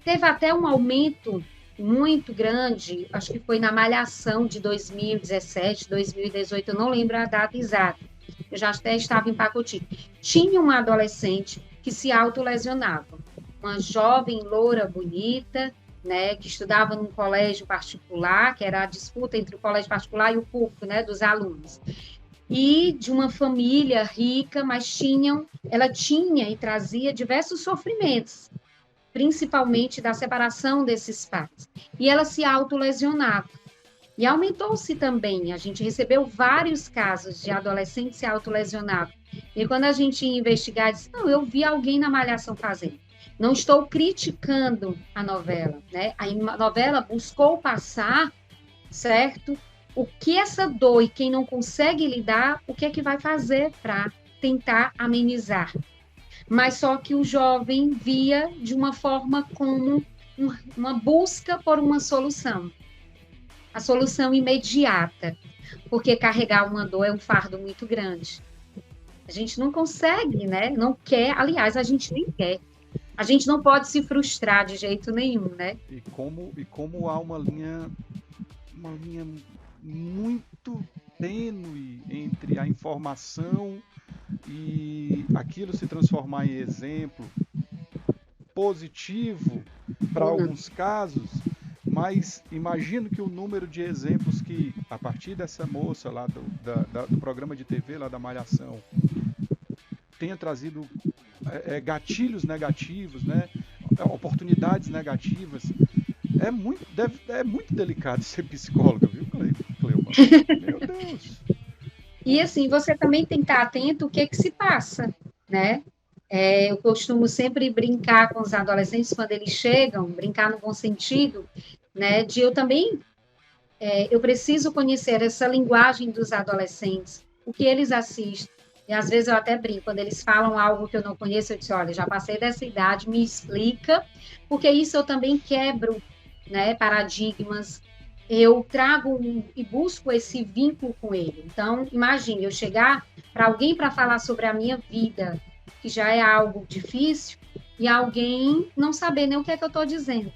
Teve até um aumento muito grande, acho que foi na Malhação de 2017, 2018, eu não lembro a data exata. Eu já até estava em Pacotim. Tinha uma adolescente que se autolesionava, uma jovem loura bonita, né, que estudava num colégio particular, que era a disputa entre o colégio particular e o público, né, dos alunos. E de uma família rica, mas ela tinha e trazia diversos sofrimentos, principalmente da separação desses pais. E ela se autolesionava. E aumentou-se também, a gente recebeu vários casos de adolescentes se autolesionavam. E quando a gente ia investigar, disse, não, eu vi alguém na Malhação fazendo. Não estou criticando a novela, né? A novela buscou passar, certo? O que essa dor e quem não consegue lidar, o que é que vai fazer para tentar amenizar? Mas só que o jovem via de uma forma como uma busca por uma solução, a solução imediata, porque carregar uma dor é um fardo muito grande. A gente não consegue, né? Não quer, aliás, a gente nem quer. A gente não pode se frustrar de jeito nenhum, né? E como há uma linha muito tênue entre a informação e aquilo se transformar em exemplo positivo para alguns casos, mas imagino que o número de exemplos que, a partir dessa moça lá do programa de TV, lá da Malhação, tenha trazido gatilhos negativos, né? Oportunidades negativas. É muito delicado ser psicóloga, viu, Cleuma? Meu Deus! E assim, você também tem que estar atento o que que se passa, né? Eu costumo sempre brincar com os adolescentes quando eles chegam, brincar no bom sentido, né? De eu também, eu preciso conhecer essa linguagem dos adolescentes, o que eles assistem. E às vezes eu até brinco, quando eles falam algo que eu não conheço, eu disse, olha, já passei dessa idade, me explica, porque isso eu também quebro, né, paradigmas, eu trago e busco esse vínculo com ele. Então, imagine eu chegar para alguém para falar sobre a minha vida, que já é algo difícil, e alguém não saber nem o que é que eu estou dizendo.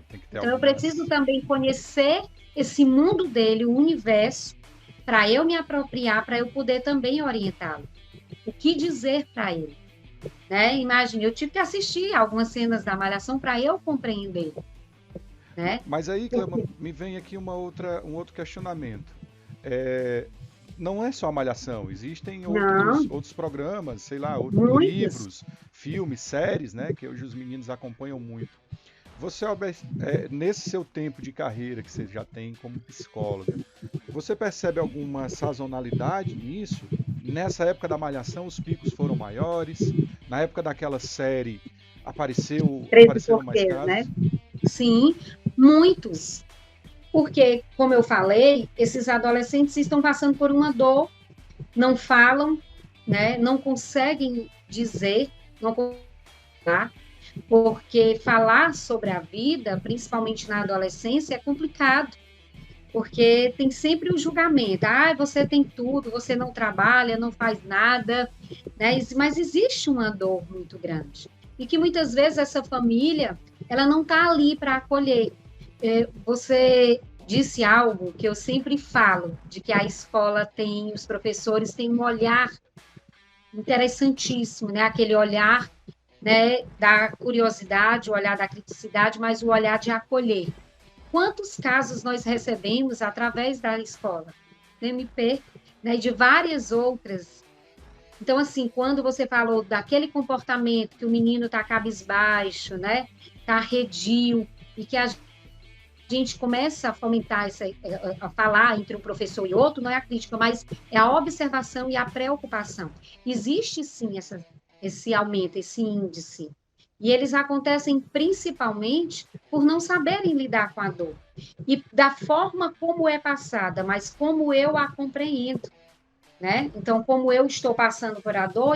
Tem que ter Então, eu algumas. preciso também conhecer esse mundo dele, o universo, para eu me apropriar, para eu poder também orientá-lo. O que dizer para ele? Né? Imagine, eu tive que assistir algumas cenas da Malhação para eu compreender. Né? Mas aí, Cleuma, me vem aqui um outro questionamento. Não é só a Malhação, existem outros programas, sei lá, livros, filmes, séries, né, que hoje os meninos acompanham muito. Você, nesse seu tempo de carreira que você já tem como psicóloga, você percebe alguma sazonalidade nisso? Nessa época da Malhação, os picos foram maiores. Na época daquela série, apareceram mais casos? Né? Sim, muitos. Porque, como eu falei, esses adolescentes estão passando por uma dor, não falam, né? Não conseguem dizer, não conseguem falar, porque falar sobre a vida, principalmente na adolescência, é complicado, porque tem sempre o julgamento. Ah, você tem tudo, você não trabalha, não faz nada, né? Mas existe uma dor muito grande. E que muitas vezes essa família, ela não está ali para acolher. Você disse algo que eu sempre falo, de que a escola tem, os professores têm um olhar interessantíssimo, né? Aquele olhar, né, da curiosidade, o olhar da criticidade, mas o olhar de acolher. Quantos casos nós recebemos através da escola, do MP, né, de várias outras. Então, assim, quando você falou daquele comportamento que o menino está cabisbaixo, né, está arredio, e que a gente começa a fomentar, a falar entre um professor e outro, não é a crítica, mas é a observação e a preocupação. Existe, sim, esse aumento, esse índice. E eles acontecem principalmente por não saberem lidar com a dor. E da forma como é passada, mas como eu a compreendo, né? Então, como eu estou passando por a dor,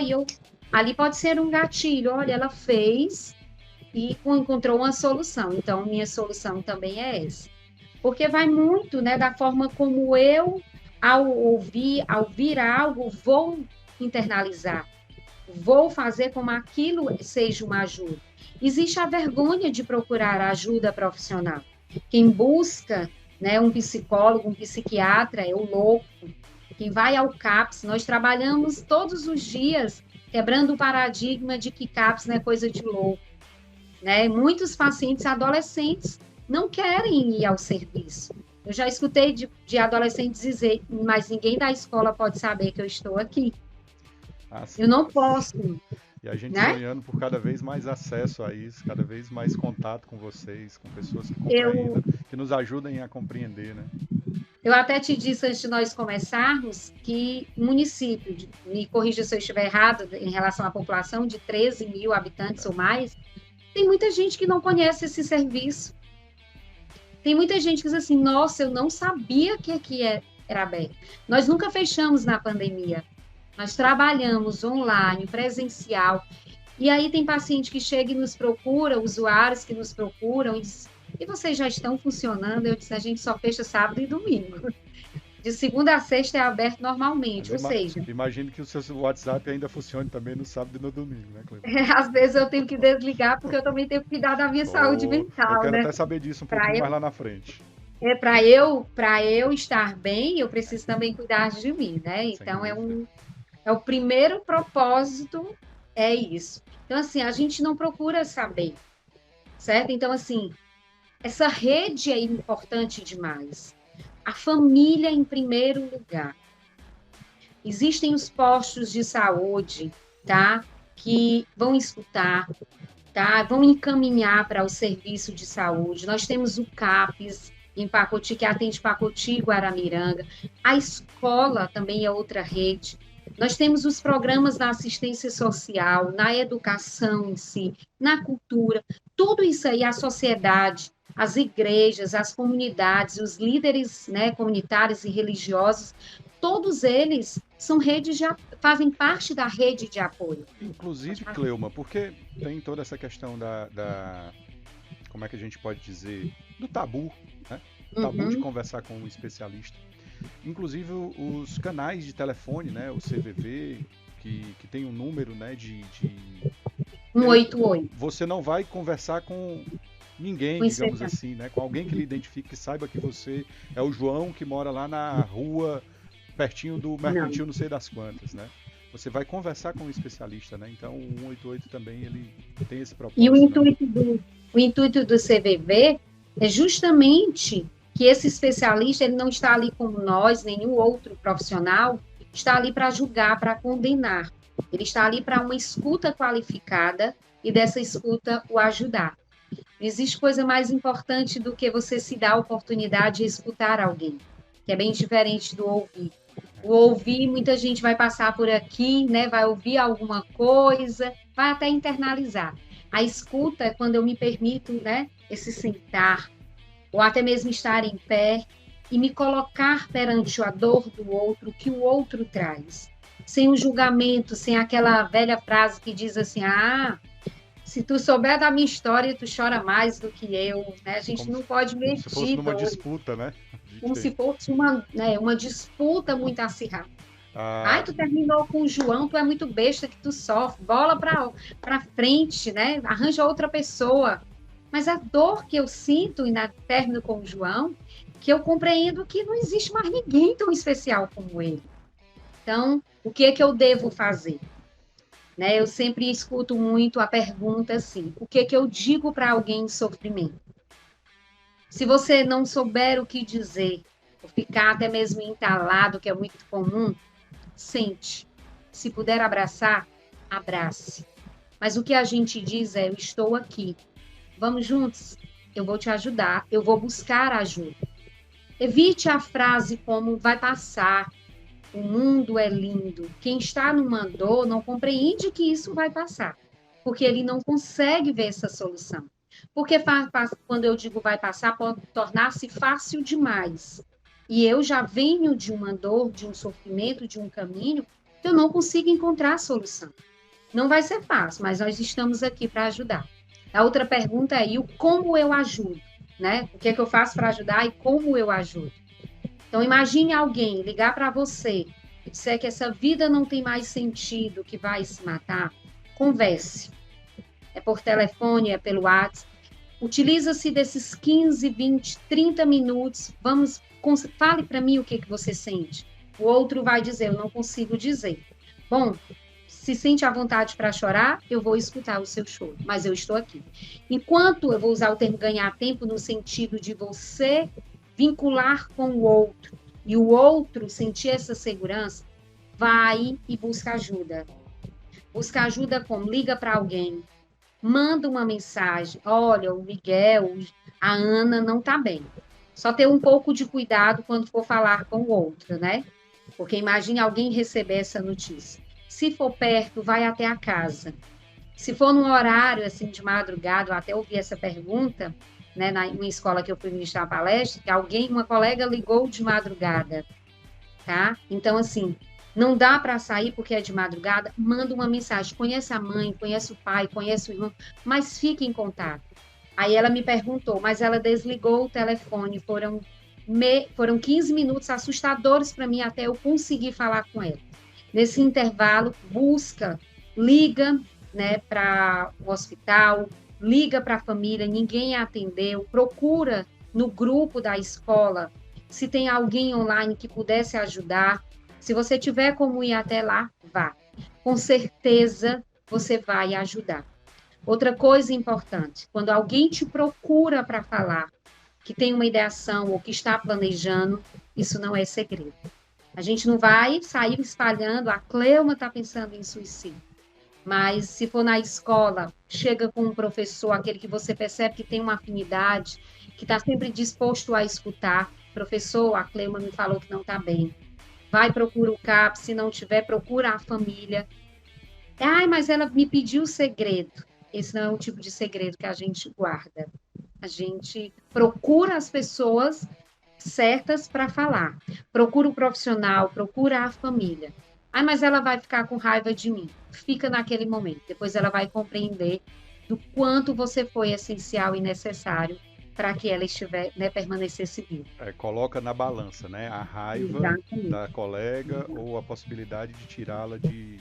ali pode ser um gatilho. Olha, ela fez e encontrou uma solução. Então, minha solução também é essa. Porque vai muito, né, da forma como eu, ao ouvir algo, vou internalizar, vou fazer como aquilo seja uma ajuda. Existe a vergonha de procurar ajuda profissional. Quem busca, né, um psicólogo, um psiquiatra, é o louco. Quem vai ao CAPS, nós trabalhamos todos os dias quebrando o paradigma de que CAPS não é coisa de louco. Né? Muitos pacientes adolescentes não querem ir ao serviço. Eu já escutei de adolescentes dizer, mas ninguém da escola pode saber que eu estou aqui. Eu não posso. E a gente né? sonhando por cada vez mais acesso a isso, cada vez mais contato com vocês, com pessoas que compreendam, que nos ajudem a compreender, né? Eu até te disse antes de nós começarmos que o município, me corrija se eu estiver errado, em relação à população de 13 mil habitantes ou mais, tem muita gente que não conhece esse serviço. Tem muita gente que diz assim, nossa, eu não sabia que aqui era aberto. Nós nunca fechamos na pandemia. Nós trabalhamos online, presencial. E aí tem paciente que chega e nos procura, usuários que nos procuram e diz, e vocês já estão funcionando? Eu disse, a gente só fecha sábado e domingo. De segunda a sexta é aberto normalmente, ou seja... Imagino que o seu WhatsApp ainda funcione também no sábado e no domingo, né, Cleber? Às vezes eu tenho que desligar, porque eu também tenho que cuidar da minha saúde mental, eu quero né? até saber disso um pouquinho mais lá na frente. Para eu estar bem, eu preciso também cuidar de mim, né? Então, é o primeiro propósito, é isso. Então, assim, a gente não procura saber, certo? Então, assim, essa rede é importante demais. A família em primeiro lugar. Existem os postos de saúde, tá? Que vão escutar, tá? Vão encaminhar para o serviço de saúde. Nós temos o CAPES em Pacoti, que atende Pacoti e Guaramiranga. A escola também é outra rede. Nós temos os programas na assistência social, na educação em si, na cultura. Tudo isso aí, a sociedade, as igrejas, as comunidades, os líderes, né, comunitários e religiosos, todos eles são fazem parte da rede de apoio. Inclusive, Cleuma, porque tem toda essa questão como é que a gente pode dizer, do tabu, né? O tabu de conversar com um especialista. Inclusive os canais de telefone, né? O CVV, que tem um número, né, de 188. Você não vai conversar com ninguém, digamos assim, né? Com alguém que lhe identifique, que saiba que você é o João que mora lá na rua, pertinho do Mercantil, não sei das quantas, né? Você vai conversar com um especialista, né? Então o 188 também ele tem esse propósito. E o intuito do CVV é justamente que esse especialista ele não está ali como nós, nenhum outro profissional, está ali para julgar, para condenar. Ele está ali para uma escuta qualificada e dessa escuta o ajudar. Não existe coisa mais importante do que você se dar a oportunidade de escutar alguém, que é bem diferente do ouvir. O ouvir, muita gente vai passar por aqui, né? Vai ouvir alguma coisa, vai até internalizar. A escuta é quando eu me permito, né? Esse sentar, ou até mesmo estar em pé e me colocar perante a dor do outro, que o outro traz. Sem o julgamento, sem aquela velha frase que diz assim, se tu souber da minha história, tu chora mais do que eu, né? A gente não pode medir. Como se fosse numa disputa, né? Como se fosse uma disputa muito acirrada. Tu terminou com o João, tu é muito besta que tu sofre, bola para frente, né? Arranja outra pessoa. Mas a dor que eu sinto na término com o João, que eu compreendo que não existe mais ninguém tão especial como ele. Então, o que é que eu devo fazer? Né? Eu sempre escuto muito a pergunta assim, o que é que eu digo para alguém em sofrimento? Se você não souber o que dizer, ou ficar até mesmo entalado, que é muito comum, sente. Se puder abraçar, abrace. Mas o que a gente diz é, eu estou aqui. Vamos juntos? eu vou te ajudar, eu vou buscar ajuda. Evite a frase como vai passar, o mundo é lindo. Quem está numa dor não compreende que isso vai passar, porque ele não consegue ver essa solução. Porque quando eu digo vai passar, pode tornar-se fácil demais. E eu já venho de uma dor, de um sofrimento, de um caminho, que eu não consigo encontrar a solução. Não vai ser fácil, mas nós estamos aqui para ajudar. A outra pergunta é, e o como eu ajudo? Né? O que é que eu faço para ajudar e como eu ajudo? Então, imagine alguém ligar para você e disser que essa vida não tem mais sentido, que vai se matar. Converse. É por telefone, é pelo WhatsApp. Utiliza-se desses 15, 20, 30 minutos. Fale para mim o que você sente. O outro vai dizer, eu não consigo dizer. Bom, se sente à vontade para chorar, eu vou escutar o seu choro, mas eu estou aqui. Enquanto eu vou usar o termo ganhar tempo no sentido de você vincular com o outro e o outro sentir essa segurança, vai e busca ajuda. Busca ajuda como? Liga para alguém, manda uma mensagem. Olha, o Miguel, a Ana não está bem. Só ter um pouco de cuidado quando for falar com o outro, né? Porque imagine alguém receber essa notícia. Se for perto, vai até a casa. Se for num horário assim de madrugada, eu até ouvi essa pergunta, né, numa escola que eu fui ministrar a palestra, que uma colega ligou de madrugada, tá? Então, assim, não dá para sair porque é de madrugada, manda uma mensagem, conhece a mãe, conhece o pai, conhece o irmão, mas fique em contato. Aí ela me perguntou, mas ela desligou o telefone, foram 15 minutos assustadores para mim até eu conseguir falar com ela. Nesse intervalo, liga, né, para o hospital, liga para a família, ninguém a atendeu, procura no grupo da escola se tem alguém online que pudesse ajudar. Se você tiver como ir até lá, vá. Com certeza você vai ajudar. Outra coisa importante, quando alguém te procura para falar que tem uma ideação ou que está planejando, isso não é segredo. A gente não vai sair espalhando, a Cleuma está pensando em suicídio. Mas se for na escola, chega com um professor, aquele que você percebe que tem uma afinidade, que está sempre disposto a escutar. Professor, a Cleuma me falou que não está bem. Vai, procura o CAP, se não tiver, procura a família. Ai, mas ela me pediu o segredo. Esse não é o tipo de segredo que a gente guarda. A gente procura as pessoas certas para falar. Procura o profissional, procura a família. Ah, mas ela vai ficar com raiva de mim. Fica naquele momento. Depois ela vai compreender do quanto você foi essencial e necessário para que ela permanecesse viva. Coloca na balança, né? A raiva Exatamente. Da colega ou a possibilidade de tirá-la de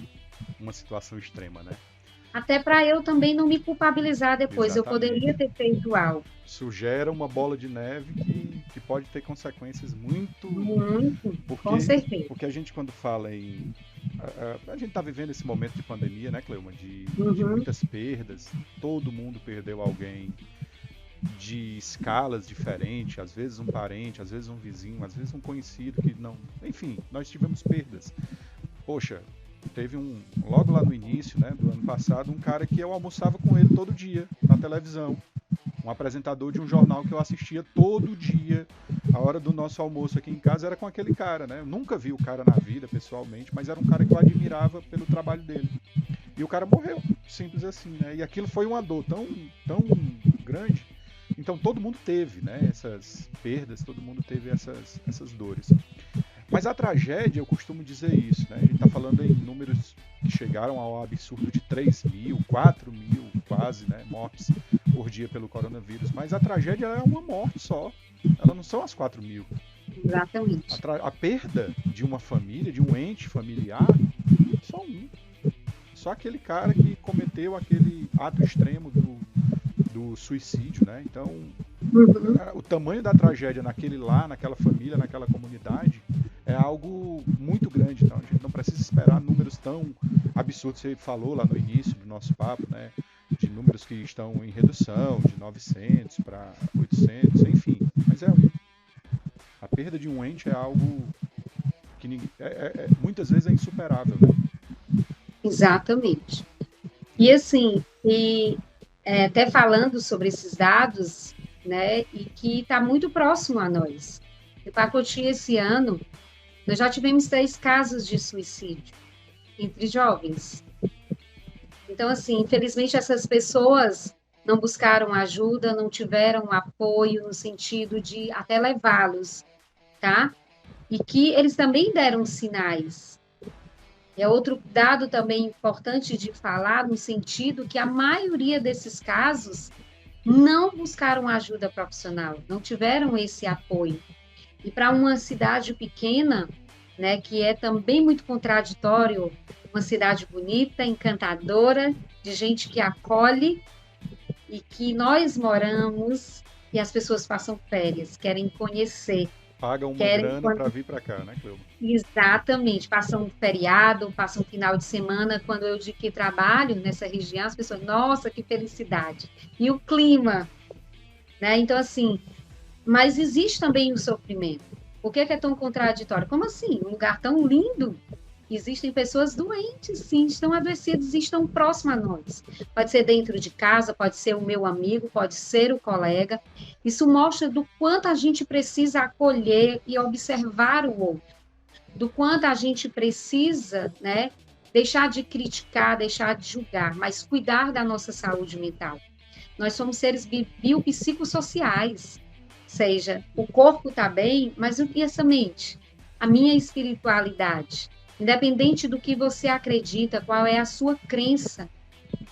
uma situação extrema, né? Até para eu também não me culpabilizar depois. Exatamente. Eu poderia ter feito algo. Sugere uma bola de neve que pode ter consequências muito... Com certeza. Porque a gente, quando fala em... A gente está vivendo esse momento de pandemia, né, Cleuma? De muitas perdas. Todo mundo perdeu alguém de escalas diferentes. Às vezes um parente, às vezes um vizinho, às vezes um conhecido que não... Enfim, nós tivemos perdas. Poxa... Teve logo lá no início, né, do ano passado, um cara que eu almoçava com ele todo dia na televisão. Um apresentador de um jornal que eu assistia todo dia. A hora do nosso almoço aqui em casa era com aquele cara, né? Eu nunca vi o cara na vida, pessoalmente, mas era um cara que eu admirava pelo trabalho dele. E o cara morreu, simples assim, né? E aquilo foi uma dor tão grande. Então todo mundo teve, né, essas perdas, todo mundo teve essas dores. Mas a tragédia, eu costumo dizer isso, né? A gente está falando em números que chegaram ao absurdo de 3 mil, 4 mil, quase, né, mortes por dia pelo coronavírus. Mas a tragédia é uma morte só. Ela não são as 4 mil. Exatamente. A perda de uma família, de um ente familiar, só um. Só aquele cara que cometeu aquele ato extremo do suicídio, né? Então, o tamanho da tragédia naquela família, naquela comunidade, é algo muito grande. Então, a gente não precisa esperar números tão absurdos. Você falou lá no início do nosso papo, né? De números que estão em redução, de 900 para 800, enfim. Mas a perda de um ente é algo que muitas vezes é insuperável, né? Exatamente. E assim, até falando sobre esses dados, né, e que está muito próximo a nós. Em Pacotinho, esse ano, nós já tivemos 3 casos de suicídio entre jovens. Então, assim, infelizmente, essas pessoas não buscaram ajuda, não tiveram apoio no sentido de até levá-los, tá? E que eles também deram sinais. É outro dado também importante de falar, no sentido que a maioria desses casos não buscaram ajuda profissional, não tiveram esse apoio. E para uma cidade pequena, né, que é também muito contraditório, uma cidade bonita, encantadora, de gente que acolhe e que nós moramos e as pessoas passam férias, querem conhecer. Paga uma Querem grana para vir para cá, né, Cleuba? Exatamente, passam um feriado, passam um final de semana. Quando eu digo que trabalho nessa região, as pessoas, nossa, que felicidade. E o clima, né? Então, assim, mas existe também o sofrimento. Por que é tão contraditório? Como assim? Um lugar tão lindo, existem pessoas doentes, sim, estão adoecidas e estão próximas a nós. Pode ser dentro de casa, pode ser o meu amigo, pode ser o colega. Isso mostra do quanto a gente precisa acolher e observar o outro, do quanto a gente precisa, né, deixar de criticar, deixar de julgar, mas cuidar da nossa saúde mental. Nós somos seres biopsicossociais, ou seja, o corpo está bem, mas e essa mente? A minha espiritualidade. Independente do que você acredita, qual é a sua crença,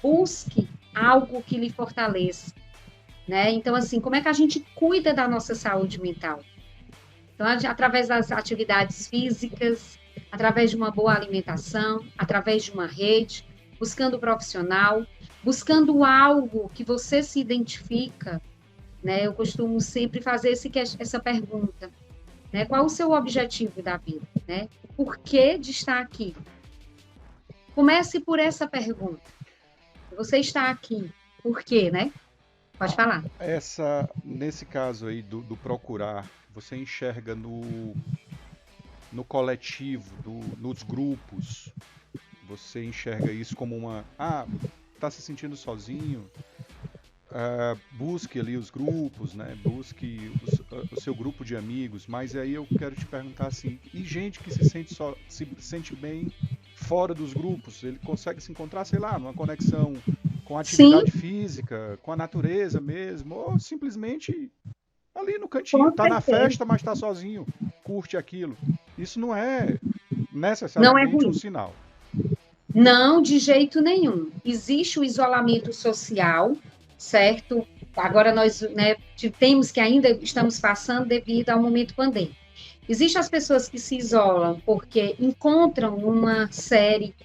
busque algo que lhe fortaleça, né? Então, assim, como é que a gente cuida da nossa saúde mental? Então, através das atividades físicas, através de uma boa alimentação, através de uma rede, buscando profissional, buscando algo que você se identifica, né? Eu costumo sempre fazer essa pergunta, né? Qual o seu objetivo da vida, né? Por que de estar aqui? Comece por essa pergunta. Você está aqui, por quê, né? Pode falar. Nesse caso aí do procurar, você enxerga no coletivo, nos grupos, você enxerga isso como tá se sentindo sozinho? Busque ali os grupos, né? Busque o seu grupo de amigos, mas aí eu quero te perguntar assim, e gente que se sente bem fora dos grupos, ele consegue se encontrar, sei lá, numa conexão com a atividade Sim, física, com a natureza mesmo, ou simplesmente ali no cantinho, com tá na certeza. festa, mas tá sozinho, curte aquilo. Isso não é Não é necessariamente um ruim. sinal. Não, de jeito nenhum. Existe o isolamento social, certo? Agora nós, né, temos que ainda estamos passando devido ao momento pandêmico. Existem as pessoas que se isolam porque encontram uma série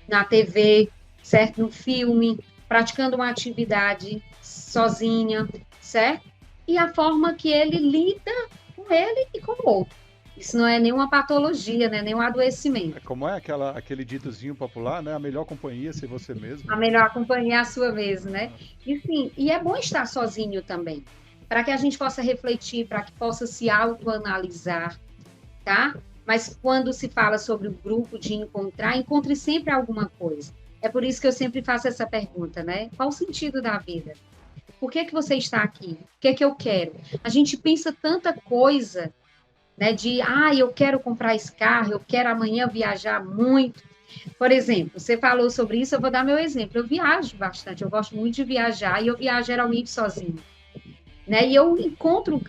na TV, certo? No filme, praticando uma atividade sozinha, certo? E a forma que ele lida com ele e com o outro. Isso não é nenhuma patologia, né? Nenhum adoecimento. Como é aquele ditozinho popular, né? A melhor companhia é ser você mesmo, A né? melhor companhia é a sua mesmo, né? Ah, E sim, e é bom estar sozinho também, para que a gente possa refletir, para que possa se autoanalisar, tá? Mas quando se fala sobre o grupo de encontrar, encontre sempre alguma coisa. É por isso que eu sempre faço essa pergunta, né? Qual o sentido da vida? Por que você está aqui? O que eu quero? A gente pensa tanta coisa, né? Eu quero comprar esse carro, eu quero amanhã viajar muito. Por exemplo, você falou sobre isso, eu vou dar meu exemplo. Eu viajo bastante, eu gosto muito de viajar e eu viajo geralmente sozinho, né? E eu encontro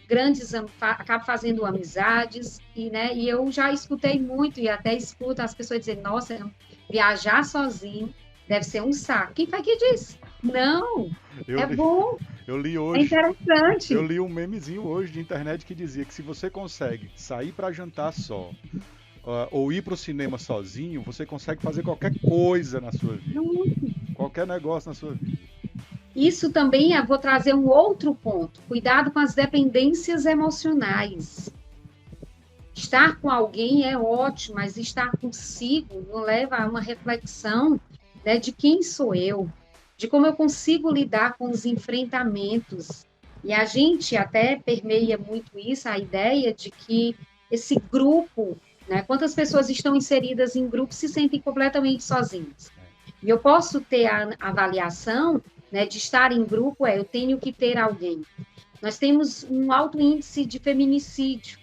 acabo fazendo amizades e eu já escutei muito e até escuto as pessoas dizendo: "Nossa, viajar sozinho deve ser um saco". Quem foi que disse? Não, eu é li, bom, eu li é hoje, eu interessante. li um memezinho hoje de internet que dizia que se você consegue sair para jantar só, ou ir pro cinema sozinho, você consegue fazer qualquer coisa na sua vida, qualquer negócio na sua vida. Isso também vou trazer um outro ponto. Cuidado com as dependências emocionais. Estar com alguém é ótimo, mas estar consigo não leva a uma reflexão, né, de quem sou eu, de como eu consigo lidar com os enfrentamentos. E a gente até permeia muito isso, a ideia de que esse grupo, né, quantas pessoas estão inseridas em grupos se sentem completamente sozinhas. E eu posso ter a avaliação, né, de estar em grupo, eu tenho que ter alguém. Nós temos um alto índice de feminicídio.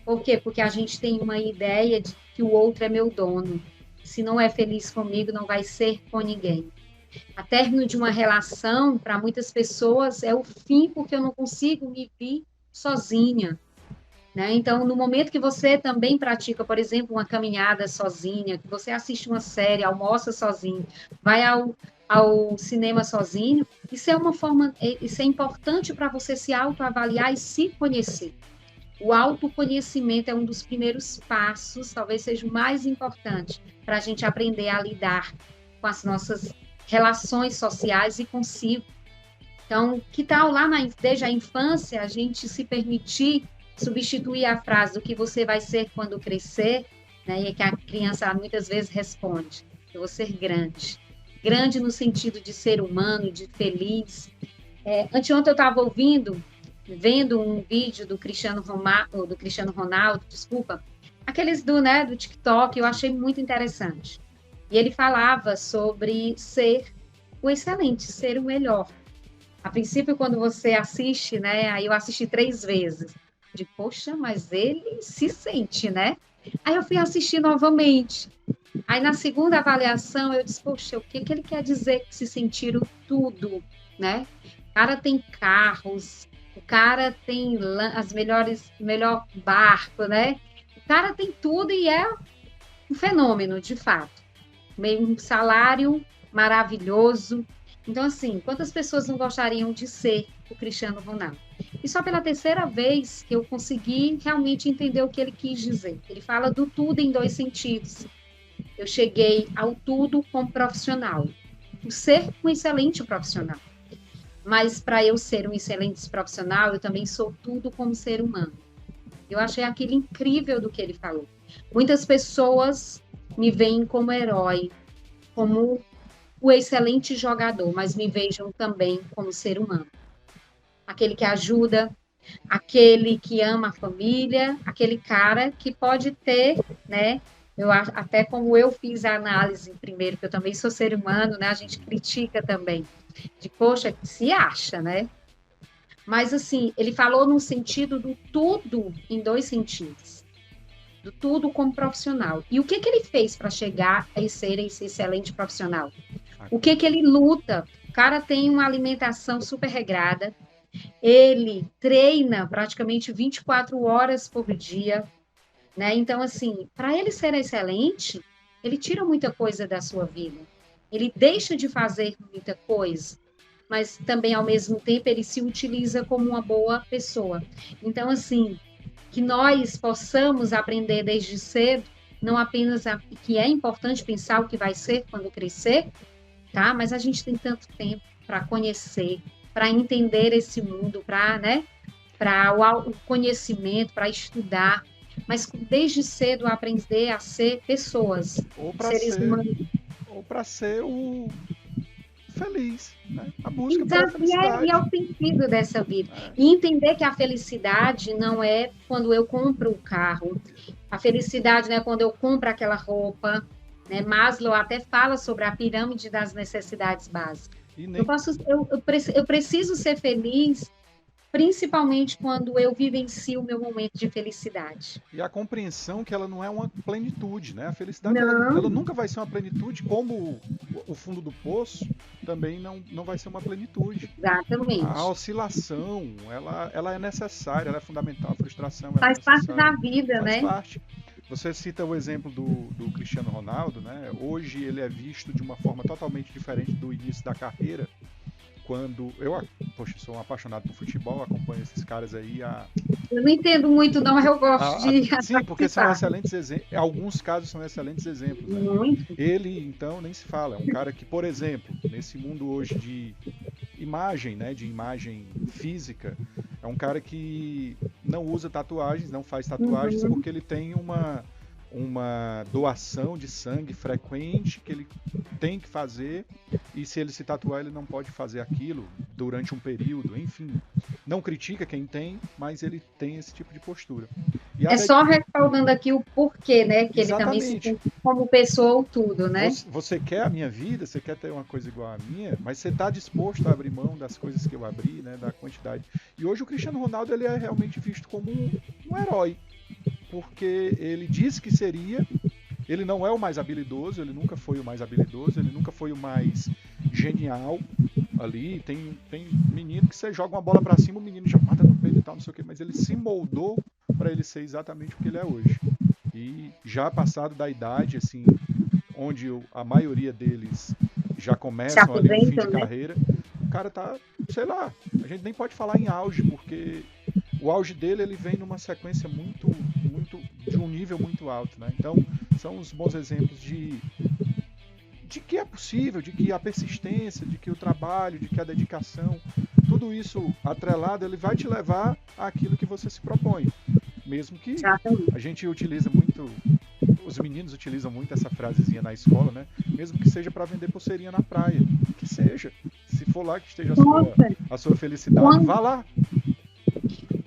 Por quê? Porque a gente tem uma ideia de que o outro é meu dono. Se não é feliz comigo, não vai ser com ninguém. A término de uma relação, para muitas pessoas, é o fim, porque eu não consigo me vir sozinha. Né? Então, no momento que você também pratica, por exemplo, uma caminhada sozinha, que você assiste uma série, almoça sozinho, vai ao cinema sozinho, isso é uma forma, isso é importante para você se autoavaliar e se conhecer. O autoconhecimento é um dos primeiros passos, talvez seja o mais importante, para a gente aprender a lidar com as nossas relações sociais e consigo. Então, que tal lá desde a infância a gente se permitir substituir a frase do que você vai ser quando crescer, né? E que a criança muitas vezes responde: eu vou ser grande. Grande no sentido de ser humano, de feliz. Anteontem eu estava vendo um vídeo do Cristiano Ronaldo, desculpa, aqueles do TikTok, eu achei muito interessante. E ele falava sobre ser o excelente, ser o melhor. A princípio, quando você assiste, né? Aí eu assisti 3 vezes. De, poxa, mas ele se sente, né? Aí eu fui assistir novamente. Aí na segunda avaliação eu disse, poxa, o que ele quer dizer que se sentiram tudo, né? O cara tem carros, o cara tem melhor barco, né? O cara tem tudo e é um fenômeno, de fato. Um salário maravilhoso. Então, assim, quantas pessoas não gostariam de ser o Cristiano Ronaldo? E só pela terceira vez que eu consegui realmente entender o que ele quis dizer. Ele fala do tudo em 2 sentidos. Eu cheguei ao tudo como profissional. O ser um excelente profissional. Mas para eu ser um excelente profissional, eu também sou tudo como ser humano. Eu achei aquilo incrível do que ele falou. Muitas pessoas me veem como herói, como o excelente jogador, mas me vejam também como ser humano. Aquele que ajuda, aquele que ama a família, aquele cara que pode ter, né? Até como eu fiz a análise primeiro, que eu também sou ser humano, né? A gente critica também, de poxa, se acha, né? Mas assim, ele falou no sentido do tudo em 2 sentidos. Do tudo como profissional. E o que ele fez para chegar a ser esse excelente profissional? O que ele luta? O cara tem uma alimentação super regrada, ele treina praticamente 24 horas por dia, né? Então, assim, para ele ser excelente, ele tira muita coisa da sua vida. Ele deixa de fazer muita coisa, mas também, ao mesmo tempo, ele se utiliza como uma boa pessoa. Então, assim, que nós possamos aprender desde cedo, não apenas que é importante pensar o que vai ser quando crescer, tá? Mas a gente tem tanto tempo para conhecer, para entender esse mundo, para o conhecimento, para estudar, mas desde cedo aprender a ser pessoas, seres humanos. Ou para ser o feliz, né? A busca pela Exato, felicidade. e é o sentido dessa vida. É. E entender que a felicidade não é quando eu compro o carro, a felicidade não é quando eu compro aquela roupa, né? Maslow até fala sobre a pirâmide das necessidades básicas. Eu preciso ser feliz, principalmente quando eu vivencio o meu momento de felicidade. E a compreensão que ela não é uma plenitude, né? A felicidade ela nunca vai ser uma plenitude, como o fundo do poço também não vai ser uma plenitude. Exatamente. A oscilação, ela é necessária, ela é fundamental, a frustração faz parte da vida, faz né? parte. Você cita o exemplo do Cristiano Ronaldo, né? Hoje ele é visto de uma forma totalmente diferente do início da carreira. Quando poxa, sou um apaixonado por futebol, acompanho esses caras aí Eu não entendo muito, não, mas eu gosto de sim, porque são excelentes exemplos. Alguns casos são excelentes exemplos. Né? Muito. Ele, então, nem se fala. É um cara que, por exemplo, nesse mundo hoje de imagem, né, de imagem física, é um cara que não usa tatuagens, não faz tatuagens, porque ele tem uma doação de sangue frequente que ele tem que fazer, e se ele se tatuar ele não pode fazer aquilo durante um período, enfim. Não critica quem tem, mas ele tem esse tipo de postura. É só respaldando aqui o porquê, né? Que ele também se Exatamente. tem como pessoa ou tudo, né? Você quer a minha vida, você quer ter uma coisa igual à minha, mas você está disposto a abrir mão das coisas que eu abri, né? Da quantidade. E hoje o Cristiano Ronaldo ele é realmente visto como um herói, porque ele disse que seria. Ele não é o mais habilidoso, ele nunca foi o mais habilidoso, ele nunca foi o mais genial ali. Tem menino que você joga uma bola para cima, o menino já mata no peito e tal, não sei o que, mas ele se moldou para ele ser exatamente o que ele é hoje. E já passado da idade, assim, onde a maioria deles já começam ali um fim de carreira, o cara tá, sei lá, a gente nem pode falar em auge, porque o auge dele ele vem numa sequência muito de um nível muito alto, né? Então são os bons exemplos de que é possível, de que a persistência, de que o trabalho, de que a dedicação, tudo isso atrelado, ele vai te levar àquilo que você se propõe. Mesmo que a gente utiliza muito, os meninos utilizam muito essa frasezinha na escola, né? Mesmo que seja para vender pulseirinha na praia, que seja. Se for lá que esteja a sua felicidade, vá lá.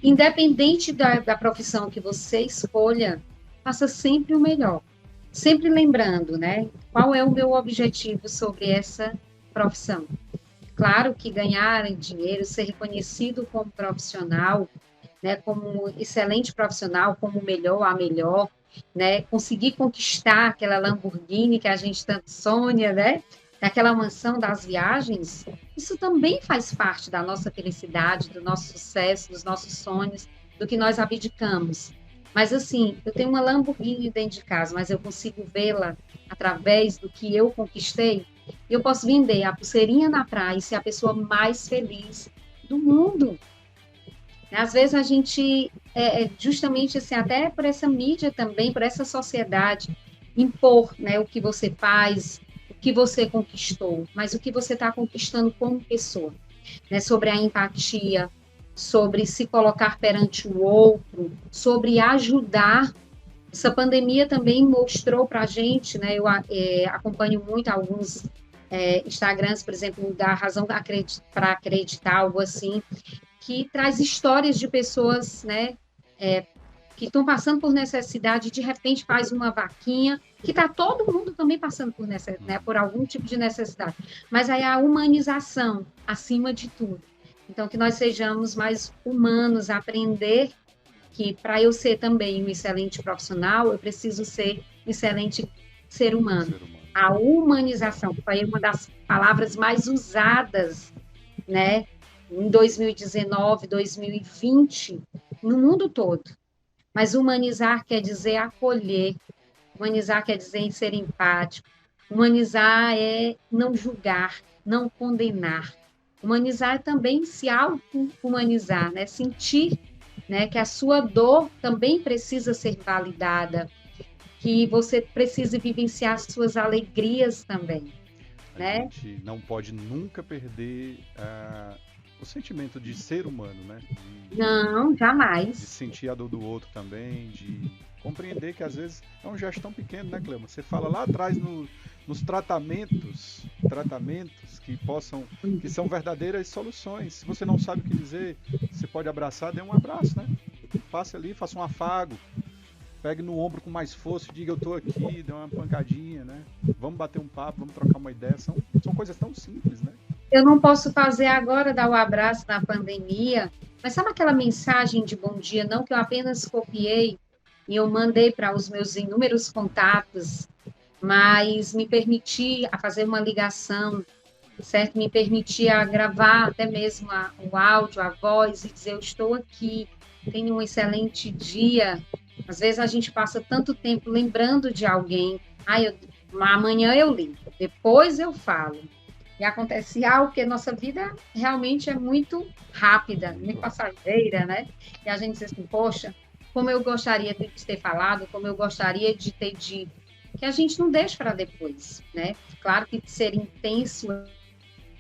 Independente da profissão que você escolha, faça sempre o melhor. Sempre lembrando, né? Qual é o meu objetivo sobre essa profissão? Claro que ganhar dinheiro, ser reconhecido como profissional, né? Como excelente profissional, como o melhor, a melhor, né? Conseguir conquistar aquela Lamborghini que a gente tanto sonha, né? Aquela mansão das viagens, isso também faz parte da nossa felicidade, do nosso sucesso, dos nossos sonhos, do que nós abdicamos. Mas assim, eu tenho uma Lamborghini dentro de casa, mas eu consigo vê-la através do que eu conquistei. Eu posso vender a pulseirinha na praia e ser a pessoa mais feliz do mundo. Às vezes a gente, justamente assim, até por essa mídia também, por essa sociedade, impor, né, o que você faz, o que você conquistou, mas o que você está conquistando como pessoa, né, sobre a empatia, sobre se colocar perante o outro, sobre ajudar. Essa pandemia também mostrou para a gente, né, eu acompanho muito alguns Instagrams, por exemplo, da Razão para Acreditar, algo assim, que traz histórias de pessoas, né, que estão passando por necessidade, de repente faz uma vaquinha, que está todo mundo também passando por, né, por algum tipo de necessidade. Mas aí a humanização, acima de tudo. Então, que nós sejamos mais humanos, aprender que para eu ser também um excelente profissional, eu preciso ser um excelente ser humano. A humanização, que foi uma das palavras mais usadas, né, em 2019, 2020, no mundo todo. Mas humanizar quer dizer acolher, humanizar quer dizer ser empático, humanizar é não julgar, não condenar. Humanizar é também se auto-humanizar, né? Sentir, né, que a sua dor também precisa ser validada, que você precisa vivenciar as suas alegrias também. A gente não pode nunca perder o sentimento de ser humano, né? Não, jamais. De sentir a dor do outro também, de compreender que às vezes é um gesto tão pequeno, né, Clema? Você fala lá atrás nos tratamentos que são verdadeiras soluções. Se você não sabe o que dizer, você pode abraçar, dê um abraço, né? Passe ali, faça um afago, pegue no ombro com mais força e diga eu tô aqui, dê uma pancadinha, né? Vamos bater um papo, vamos trocar uma ideia. São coisas tão simples, né? Eu não posso fazer agora, dar o abraço na pandemia, mas sabe aquela mensagem de bom dia, não, que eu apenas copiei e eu mandei para os meus inúmeros contatos, mas me permiti a fazer uma ligação, certo? Me permiti a gravar até mesmo o áudio, a voz, e dizer, eu estou aqui, tenho um excelente dia. Às vezes a gente passa tanto tempo lembrando de alguém, amanhã eu ligo, depois eu falo. E acontece algo que a nossa vida realmente é muito rápida, muito passageira, né? E a gente diz assim, poxa, como eu gostaria de ter falado, como eu gostaria de ter dito, que a gente não deixa para depois, né? Claro que ser intenso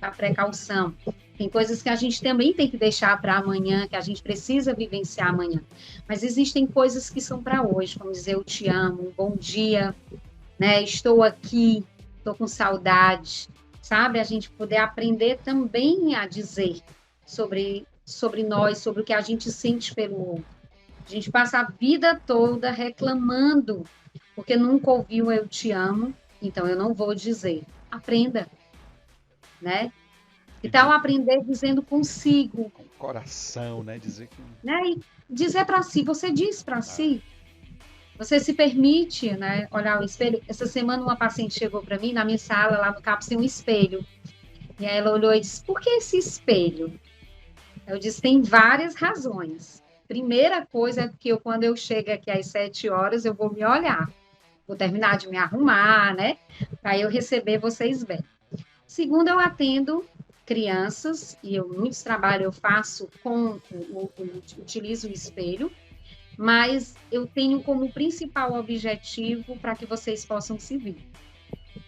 a precaução. Tem coisas que a gente também tem que deixar para amanhã, que a gente precisa vivenciar amanhã. Mas existem coisas que são para hoje, como dizer eu te amo, um bom dia, né? Estou aqui, estou com saudade, sabe? A gente poder aprender também a dizer sobre nós, sobre o que a gente sente pelo outro. A gente passa a vida toda reclamando, porque nunca ouviu eu te amo, então eu não vou dizer. Aprenda, né? Que tal aprender dizendo consigo? Com coração, né? Dizer que... Né? E dizer para si, você diz para si. Você se permite, né, olhar o espelho. Essa semana uma paciente chegou para mim, na minha sala, lá no CAPS, tem um espelho. E aí ela olhou e disse, por que esse espelho? Eu disse, tem várias razões. Primeira coisa é que quando eu chego aqui às 7 horas, eu vou me olhar. Vou terminar de me arrumar, né? Para eu receber vocês bem. Segundo, eu atendo crianças, e muitos trabalhos eu faço utilizo o espelho, mas eu tenho como principal objetivo para que vocês possam se ver.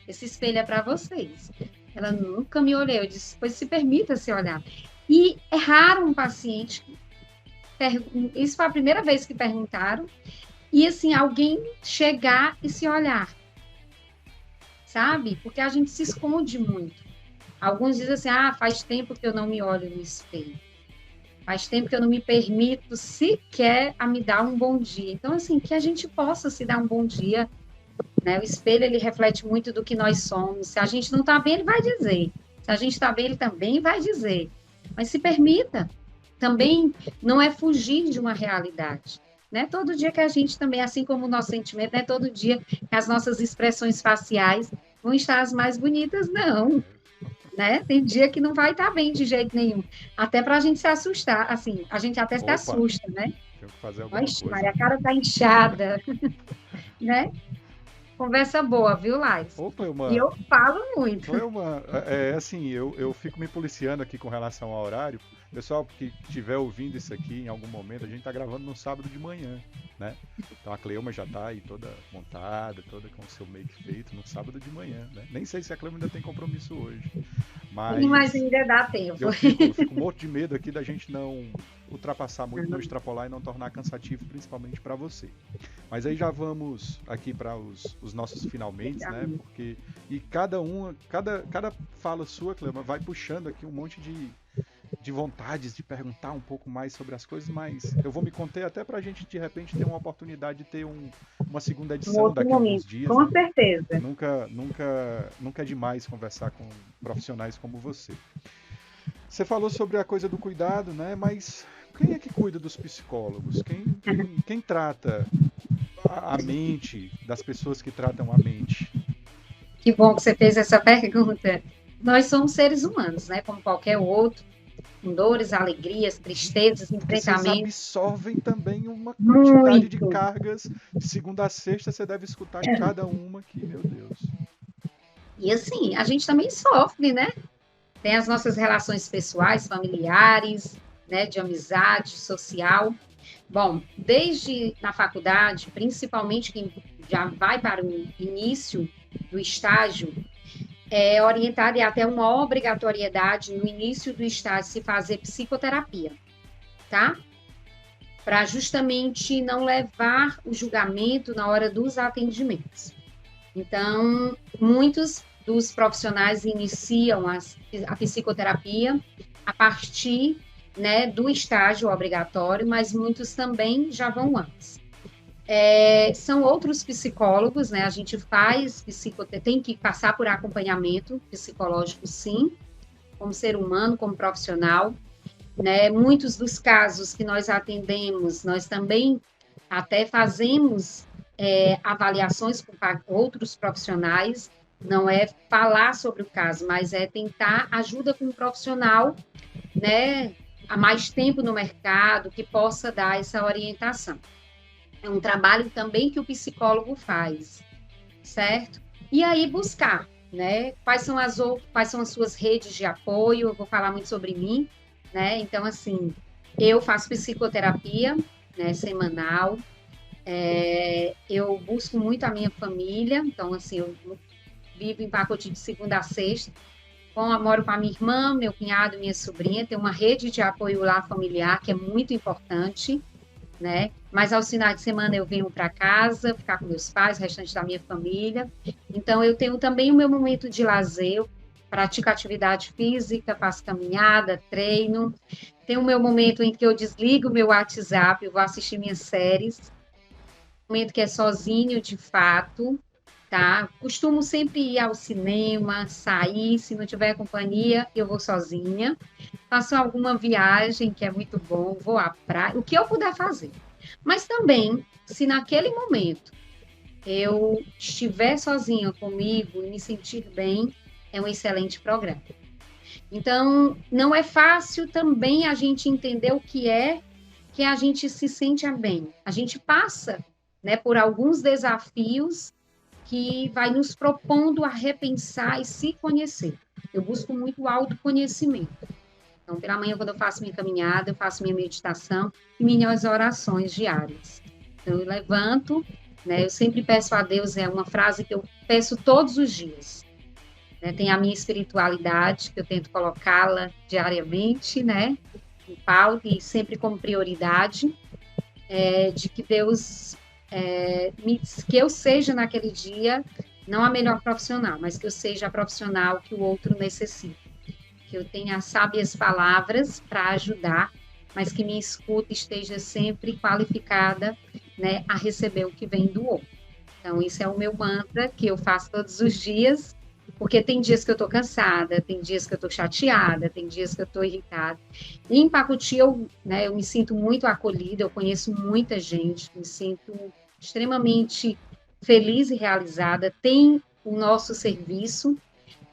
Esse espelho é para vocês. Ela nunca me olhou, eu disse, pois se permita se olhar. E é raro um paciente, isso foi a primeira vez que perguntaram, e assim, alguém chegar e se olhar, sabe? Porque a gente se esconde muito. Alguns dizem assim, faz tempo que eu não me olho no espelho. Faz tempo que eu não me permito sequer a me dar um bom dia. Então, assim, que a gente possa se dar um bom dia, né? O espelho, ele reflete muito do que nós somos. Se a gente não está bem, ele vai dizer. Se a gente está bem, ele também vai dizer. Mas se permita. Também não é fugir de uma realidade. Né? Todo dia que a gente também, assim como o nosso sentimento, não é todo dia que as nossas expressões faciais vão estar as mais bonitas, não. Né? Tem dia que não vai estar bem de jeito nenhum. Até para a gente se assustar, assim, a gente até se assusta, né? Tenho que fazer alguma coisa. A cara tá inchada, né? Conversa boa, viu, Laís? E eu falo muito. Assim, eu fico me policiando aqui com relação ao horário. Pessoal que estiver ouvindo isso aqui em algum momento, a gente está gravando no sábado de manhã, né? Então a Cleuma já está aí toda montada, toda com o seu make feito no sábado de manhã, né? Nem sei se a Cleuma ainda tem compromisso hoje. Mas ainda dá tempo. Eu fico morto de medo aqui da gente não ultrapassar muito, não extrapolar e não tornar cansativo, principalmente para você. Mas aí já vamos aqui para os nossos finalmente, né? Porque cada fala sua, Cleuma, vai puxando aqui um monte de vontades de perguntar um pouco mais sobre as coisas, mas eu vou me conter até para a gente de repente ter uma oportunidade de ter uma segunda edição daqui a alguns dias. Com certeza. Nunca é demais conversar com profissionais como você. Você falou sobre a coisa do cuidado, né? Mas quem é que cuida dos psicólogos? Quem trata a mente das pessoas que tratam a mente? Que bom que você fez essa pergunta. Nós somos seres humanos, né? Como qualquer outro, com dores, alegrias, tristezas, enfrentamentos. Vocês absorvem também uma quantidade de cargas. De segunda a sexta, você deve escutar cada uma aqui, meu Deus. E assim, a gente também sofre, né? Tem as nossas relações pessoais, familiares, né? De amizade, social. Bom, desde na faculdade, principalmente quem já vai para o início do estágio, é orientada e até uma obrigatoriedade no início do estágio se fazer psicoterapia, tá? Para justamente não levar o julgamento na hora dos atendimentos. Então, muitos dos profissionais iniciam a psicoterapia a partir, né, do estágio obrigatório, mas muitos também já vão antes. São outros psicólogos, né? A gente tem que passar por acompanhamento psicológico, sim, como ser humano, como profissional, né? Muitos dos casos que nós atendemos, nós também até fazemos avaliações com outros profissionais, não é falar sobre o caso, mas é tentar ajuda com um profissional, né? Há mais tempo no mercado, que possa dar essa orientação. É um trabalho também que o psicólogo faz, certo? E aí buscar, né? Quais são as suas redes de apoio? Eu vou falar muito sobre mim, né? Então, assim, eu faço psicoterapia, né, semanal. Eu busco muito a minha família. Então, assim, eu vivo em pacote de segunda a sexta. Moro com a minha irmã, meu cunhado, minha sobrinha, tem uma rede de apoio lá familiar que é muito importante, né? Mas aos finais de semana eu venho para casa, ficar com meus pais, o restante da minha família. Então eu tenho também o meu momento de lazer, eu pratico atividade física, faço caminhada, treino. Tenho o meu momento em que eu desligo o meu WhatsApp, eu vou assistir minhas séries. Momento que é sozinho, de fato, tá? Costumo sempre ir ao cinema, sair, se não tiver companhia, eu vou sozinha. Faço alguma viagem, que é muito bom, vou à praia, o que eu puder fazer. Mas também, se naquele momento eu estiver sozinha comigo e me sentir bem, é um excelente programa. Então, não é fácil também a gente entender o que é que a gente se sente bem. A gente passa, né, por alguns desafios que vai nos propondo a repensar e se conhecer. Eu busco muito o autoconhecimento. Então, pela manhã, quando eu faço minha caminhada, eu faço minha meditação e minhas orações diárias. Então, eu levanto, né, eu sempre peço a Deus, é uma frase que eu peço todos os dias. Né, tem a minha espiritualidade, que eu tento colocá-la diariamente, né, em pauta e sempre como prioridade, de que Deus, que eu seja naquele dia, não a melhor profissional, mas que eu seja a profissional que o outro necessita. Que eu tenha sábias palavras para ajudar, mas que minha escuta esteja sempre qualificada, né, a receber o que vem do outro. Então, isso é o meu mantra que eu faço todos os dias, porque tem dias que eu estou cansada, tem dias que eu estou chateada, tem dias que eu estou irritada. E em Pacuti, né, eu me sinto muito acolhida, eu conheço muita gente, me sinto extremamente feliz e realizada. Tem o nosso serviço,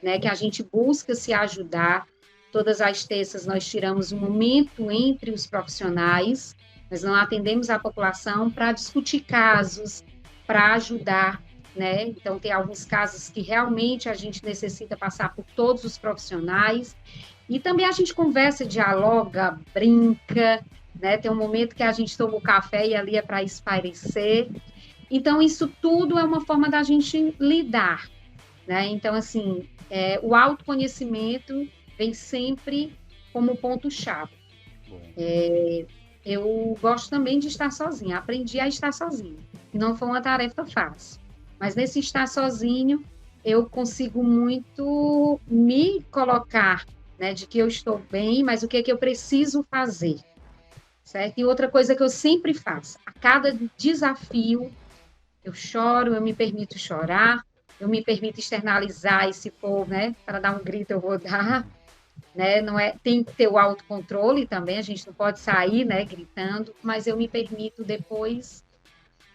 né, que a gente busca se ajudar. Todas as terças nós tiramos um momento entre os profissionais, nós não atendemos a população para discutir casos, para ajudar, né? Então, tem alguns casos que realmente a gente necessita passar por todos os profissionais. E também a gente conversa, dialoga, brinca, né? Tem um momento que a gente toma o café e ali é para espairecer. Então, isso tudo é uma forma da gente lidar, né? Então, assim, o autoconhecimento vem sempre como ponto-chave. Eu gosto também de estar sozinha, aprendi a estar sozinha. Não foi uma tarefa fácil, mas nesse estar sozinho, eu consigo muito me colocar, né, de que eu estou bem, mas o que é que eu preciso fazer, certo? E outra coisa que eu sempre faço, a cada desafio, eu choro, eu me permito chorar, eu me permito externalizar, e se for, né, para dar um grito, eu vou dar, né, não é, tem que ter o autocontrole também, a gente não pode sair, né, gritando, mas eu me permito depois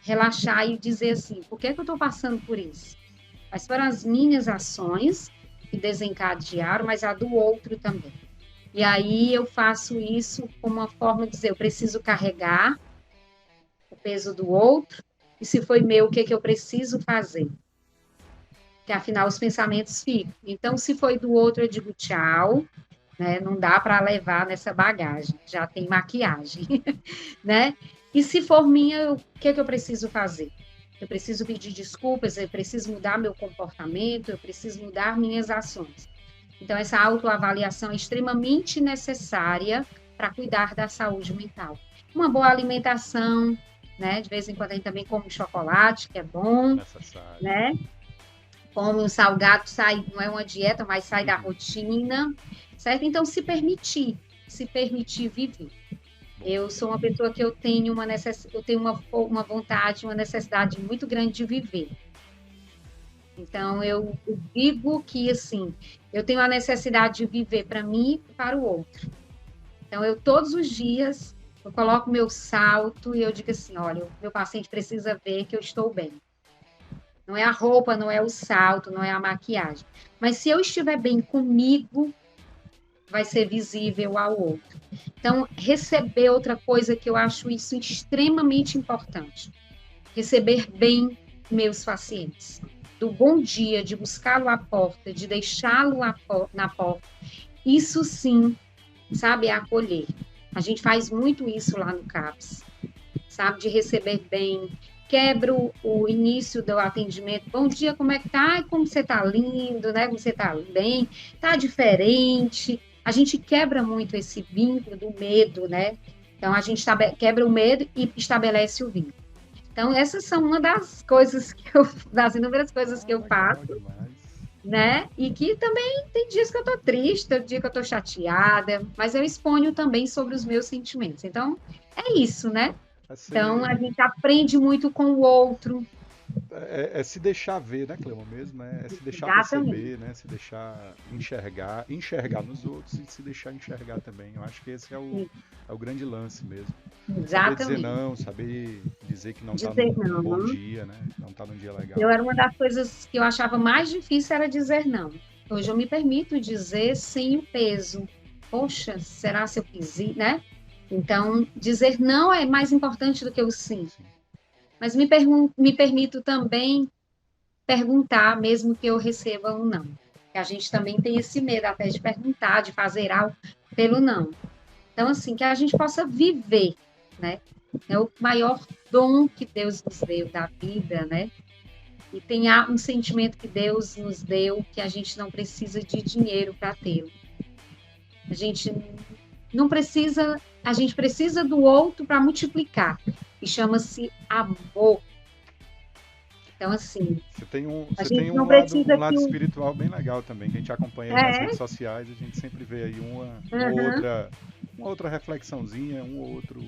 relaxar e dizer assim, por que é que eu estou passando por isso? Mas foram as minhas ações que desencadearam, mas a do outro também. E aí eu faço isso como uma forma de dizer, eu preciso carregar o peso do outro, e se foi meu, o que é que eu preciso fazer? Que afinal os pensamentos ficam. Então, se foi do outro, eu digo tchau, né? Não dá para levar nessa bagagem, já tem maquiagem, né? E se for minha, o que é que eu preciso fazer? Eu preciso pedir desculpas, eu preciso mudar meu comportamento, eu preciso mudar minhas ações. Então, essa autoavaliação é extremamente necessária para cuidar da saúde mental. Uma boa alimentação, né? De vez em quando a gente também come chocolate, que é bom, né? Come um salgado, sai, não é uma dieta, mas sai da rotina, certo? Então, se permitir viver. Eu sou uma pessoa que eu tenho uma vontade, uma necessidade muito grande de viver. Então, eu digo que, assim, eu tenho a necessidade de viver para mim e para o outro. Então, eu todos os dias, eu coloco meu salto e eu digo assim, olha, o meu paciente precisa ver que eu estou bem. Não é a roupa, não é o salto, não é a maquiagem. Mas se eu estiver bem comigo, vai ser visível ao outro. Então, receber outra coisa que eu acho isso extremamente importante. Receber bem meus pacientes. Do bom dia, de buscá-lo à porta, de deixá-lo na porta. Isso sim, sabe, é acolher. A gente faz muito isso lá no CAPS, sabe, de receber bem, quebro o início do atendimento. Bom dia, como é que tá? Ai, como você tá lindo, né? Como você tá bem? Tá diferente. A gente quebra muito esse vínculo do medo, né? Então, a gente quebra o medo e estabelece o vínculo. Então, essas são uma das coisas das inúmeras coisas que eu Legal faço, demais. né? E que também tem dias que eu tô triste, tem dia que eu tô chateada, mas eu exponho também sobre os meus sentimentos. Então, é isso, né? Então, a gente aprende muito com o outro. É se deixar ver, né, Cleuma, mesmo? É se deixar Exatamente. perceber, né? Se deixar enxergar nos outros e se deixar enxergar também. Eu acho que esse é o grande lance mesmo. Saber dizer Exatamente. não, saber dizer que não tá Dizer num bom não. dia, né? Não tá num dia Eu legal. era uma das coisas que eu achava mais difícil era dizer não. Hoje eu me permito dizer sem o peso. Poxa, será se eu quis ir, né? Então, dizer não é mais importante do que o sim. Sim. Mas me permito também perguntar, mesmo que eu receba um não. Porque a gente também tem esse medo até de perguntar, de fazer algo pelo não. Então, assim, que a gente possa viver, né? É o maior dom que Deus nos deu da vida, né? E tem um sentimento que Deus nos deu que a gente não precisa de dinheiro para tê-lo. A gente não precisa, a gente precisa do outro para multiplicar. E chama-se amor. Então, assim, a Você tem gente não precisa um que lado o. espiritual bem legal também, que a gente acompanha aí nas É, redes sociais, a gente sempre vê aí uhum, uma outra reflexãozinha, uma outra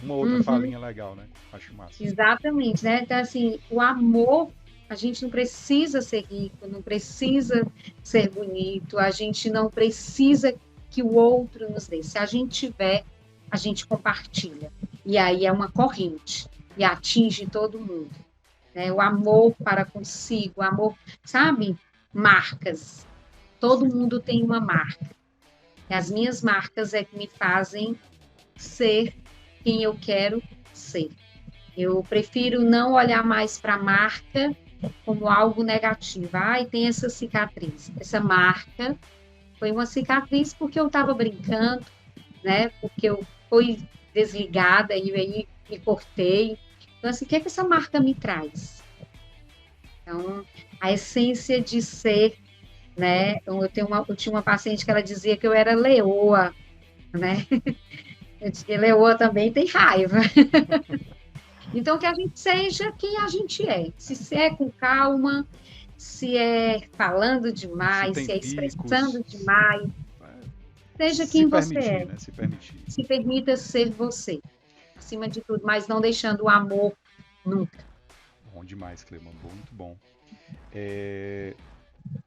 uhum, falinha legal, né? Acho massa. exatamente, né? Então, assim, o amor, a gente não precisa ser rico, não precisa ser bonito, a gente não precisa que o outro nos dê. Se a gente tiver, a gente compartilha. E aí é uma corrente e atinge todo mundo. Né? O amor para consigo, o amor, sabe? Marcas. Todo Sim. mundo tem uma marca. E as minhas marcas é que me fazem ser quem eu quero ser. Eu prefiro não olhar mais para a marca como algo negativo. Ai, tem essa cicatriz. Essa marca foi uma cicatriz porque eu estava brincando, né? Porque eu fui desligada e aí me cortei. Então, assim, o que é que essa marca me traz? Então, a essência de ser, né? Eu tinha uma paciente que ela dizia que eu era leoa, né? Eu disse que leoa também tem raiva. Então, que a gente seja quem a gente é. Se é com calma, se é falando Se demais, tem se é picos, expressando demais, seja se quem você permitir, é. né? Se permitir. Se permita ser você, acima de tudo, mas não deixando o amor nunca. Bom demais, Cleman. Muito bom. É,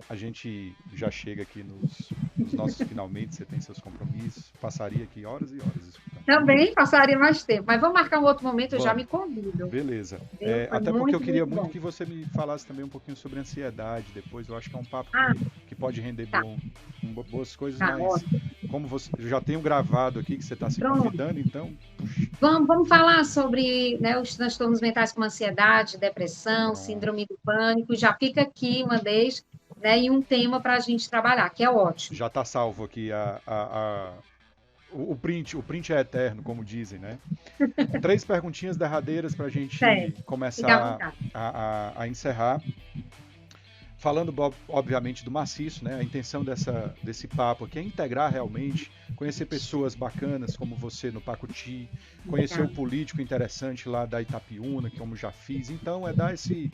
a gente já chega aqui nos nossos finalmente, você tem seus compromissos. Passaria aqui horas e horas escutando. Também passaria mais tempo, mas vamos marcar um outro momento, eu já Vamos. me convido. Beleza. Viu? Foi Até porque eu muito, queria muito muito bom. que você me falasse também um pouquinho sobre ansiedade depois. Eu acho que é um papo Ah, que pode render tá, boas coisas, tá, mas ótimo. como você, eu já tenho gravado aqui que você está se Pronto. convidando, então, puxa, Vamos falar sobre, né, os transtornos mentais como ansiedade, depressão, pronto. síndrome do pânico. Já fica aqui uma vez, né, e um tema para a gente trabalhar, que é ótimo. Já está salvo aqui o print é eterno, como dizem, né? Três perguntinhas derradeiras para a gente Certo. Fica à começar vontade. a encerrar. Falando, obviamente, do maciço, né? A intenção desse papo aqui é integrar realmente, conhecer pessoas bacanas como você no Pacuti, conhecer o Obrigada. político interessante lá da Itapiúna, como já fiz. Então, é dar esse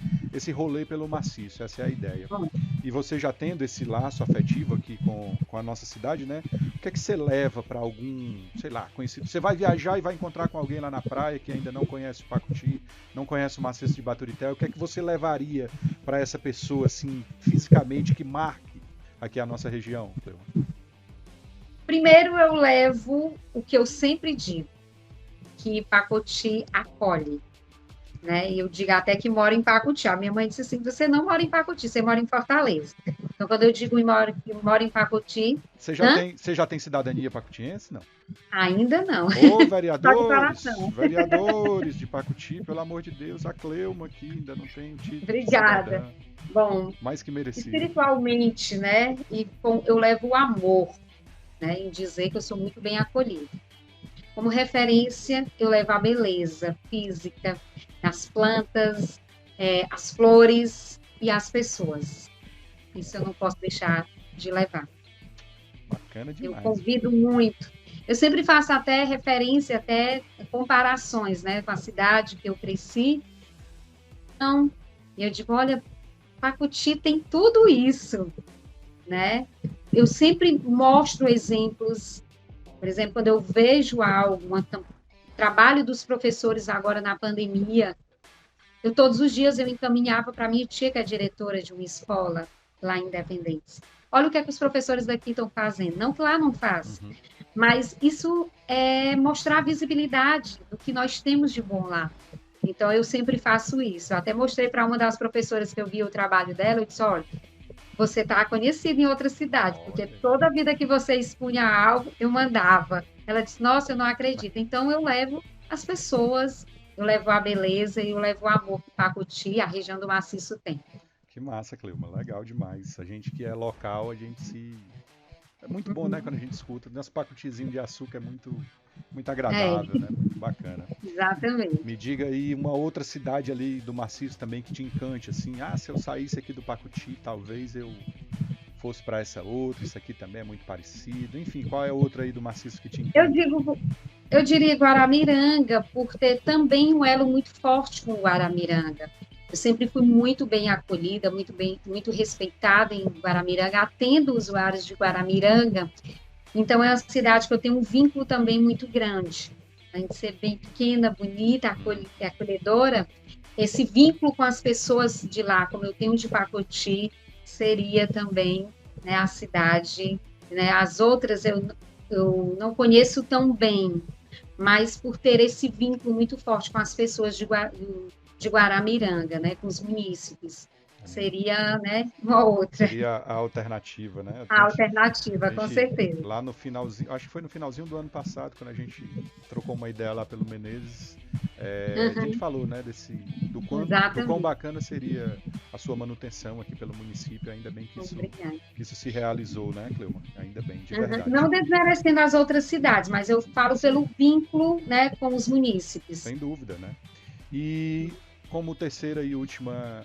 rolê pelo maciço, essa é a ideia. Bom, E você já tendo esse laço afetivo aqui com a nossa cidade, né? O que é que você leva para algum, sei lá, conhecido? Você vai viajar e vai encontrar com alguém lá na praia que ainda não conhece o Pacuti, não conhece o maciço de Baturité. O que é que você levaria para essa pessoa, assim, fisicamente, que marque aqui a nossa região, Cleo? primeiro eu levo o que eu sempre digo, que Pacoti acolhe. Né? E eu digo até que moro em Pacuti. A minha mãe disse assim: você não mora em Pacuti, você mora em Fortaleza. Então, quando eu digo que moro em Pacuti, Você já tem cidadania pacutiense? Não. ainda não. Ô, Só de coração. vereadores de Pacuti, pelo amor de Deus, a Cleuma aqui ainda não tem o título de Obrigada. cidadã, Bom, mais que merecido. espiritualmente, né? Eu levo o amor, né? Em dizer que eu sou muito bem acolhida. Como referência, eu levo a beleza física, as plantas, as flores e as pessoas. Isso eu não posso deixar de levar. Bacana Eu demais. convido muito. Eu sempre faço até referência, até comparações, né, com a cidade que eu cresci. Então, eu digo, olha, Pacuti tem tudo isso, né? Eu sempre mostro exemplos, por exemplo, quando eu vejo algo, trabalho dos professores agora na pandemia, todos os dias eu encaminhava para minha tia, que é diretora de uma escola lá em Independência. Olha o que é que os professores daqui estão fazendo. Não que lá não faz, mas isso é mostrar a visibilidade do que nós temos de bom lá. Então, eu sempre faço isso. Eu até mostrei para uma das professoras que eu vi o trabalho dela, eu disse, olha, você está conhecida em outra cidade, porque toda a vida que você expunha algo, eu mandava. Ela disse, nossa, eu não acredito. Então, eu levo as pessoas, eu levo a beleza e eu levo o amor que Pacuti, a região do Maciço, tem. Que massa, Cleuma. Legal demais. A gente que é local, a gente se... É muito bom, né, quando a gente escuta. Nosso pacutizinho de açúcar é muito agradável, né? Muito bacana. Exatamente. Me diga aí uma outra cidade ali do Maciço também que te encante, assim. Ah, se eu saísse aqui do Pacuti, talvez eu fosse para essa outra. Isso aqui também é muito parecido. Enfim, qual é a outra aí do Maciço que te encanta? Eu diria Guaramiranga, por ter também um elo muito forte com o Guaramiranga. Eu sempre fui muito bem acolhida, muito respeitada em Guaramiranga, atendo usuários de Guaramiranga. Então, é uma cidade que eu tenho um vínculo também muito grande. Além de ser bem pequena, bonita, acolhedora, esse vínculo com as pessoas de lá, como eu tenho de Pacuti, seria também, né, a cidade. Né, as outras eu não conheço tão bem, mas por ter esse vínculo muito forte com as pessoas de Guaramiranga, né, com os munícipes. Seria, né, uma outra. Seria a alternativa, né? A alternativa, com certeza. Lá no finalzinho, acho que foi no finalzinho do ano passado, quando a gente trocou uma ideia lá pelo Menezes, a gente falou, né, do quão bacana seria a sua manutenção aqui pelo município, ainda bem que isso se realizou, né, Cleuma? Ainda bem, de verdade. Não desmerecendo as outras cidades, mas eu falo pelo vínculo, né, com os munícipes. Sem dúvida, né? E como terceira e última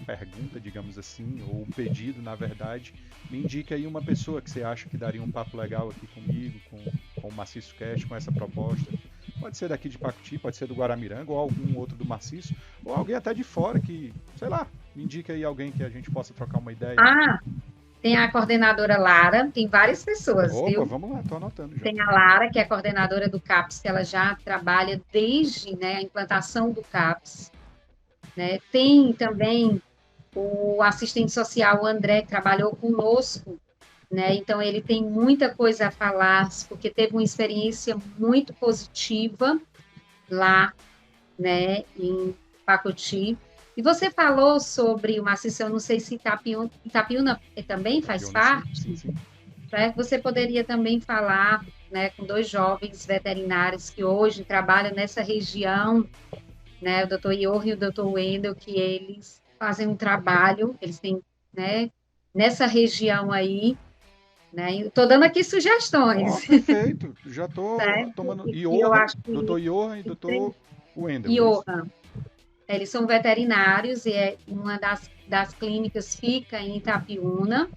pergunta, digamos assim, ou pedido, na verdade, me indica aí uma pessoa que você acha que daria um papo legal aqui comigo, com o Maciço Cast, com essa proposta. Pode ser daqui de Pacuti, pode ser do Guaramiranga, ou algum outro do Maciço, ou alguém até de fora que, sei lá, me indica aí alguém que a gente possa trocar uma ideia. Tem a coordenadora Lara, tem várias pessoas, viu? Vamos lá, tô anotando já. Tem a Lara, que é a coordenadora do CAPS, que ela já trabalha desde, né, a implantação do CAPS. Né? Tem também o assistente social, o André, que trabalhou conosco, né? Então ele tem muita coisa a falar, porque teve uma experiência muito positiva lá, né, em Pacuti. E você falou sobre o Maciço, eu não sei se Itapiúna também faz parte. Sim. Você poderia também falar, né, com 2 jovens veterinários que hoje trabalham nessa região, né, o Dr. Iorri e o Dr. Wendel, que eles fazem um trabalho, eles têm, né, nessa região aí, né, estou dando aqui sugestões. Perfeito, já estou tomando. Dr. Iorri e Dr. Wendel. Iorri. Eles são veterinários e uma das clínicas fica em Itapiúna.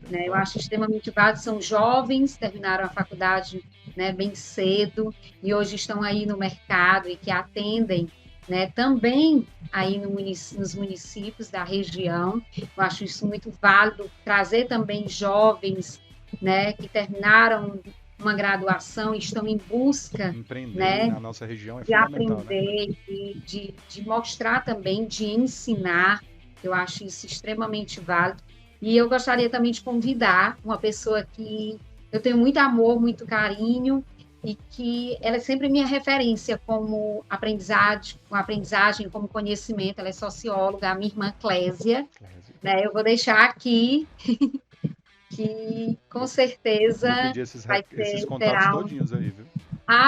Né, eu acho extremamente válido, são jovens, terminaram a faculdade, né, bem cedo e hoje estão aí no mercado e que atendem, né, também aí nos municípios da região. Eu acho isso muito válido, trazer também jovens, né, que terminaram uma graduação e estão em busca, empreender, né, na nossa região é de aprender, né? de mostrar também, de ensinar. Eu acho isso extremamente válido. E eu gostaria também de convidar uma pessoa que eu tenho muito amor, muito carinho, e que ela é sempre minha referência como aprendizagem, como conhecimento. Ela é socióloga, a minha irmã Clésia. Né? Eu vou deixar aqui que, com certeza, vou pedir esses contatos todinhos aí, viu?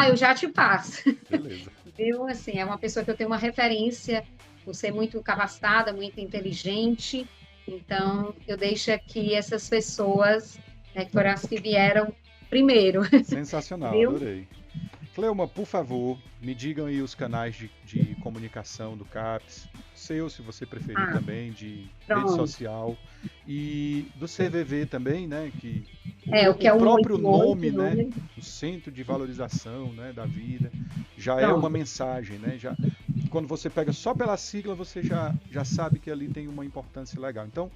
Eu já te passo. Beleza. Viu? Assim, é uma pessoa que eu tenho uma referência por ser muito capacitada, muito inteligente. Então, eu deixo aqui essas pessoas, né, que foram as que vieram primeiro. Sensacional, viu? Adorei. Cleuma, por favor, me digam aí os canais de comunicação do CAPS, seu, se você preferir também, de pronto. rede social, e do CVV também, né, que o que é o o próprio 188, nome, né, número. o Centro de Valorização, né, da Vida, já é Pronto. uma mensagem, né, já, quando você pega só pela sigla, você já sabe que ali tem uma importância legal. Então,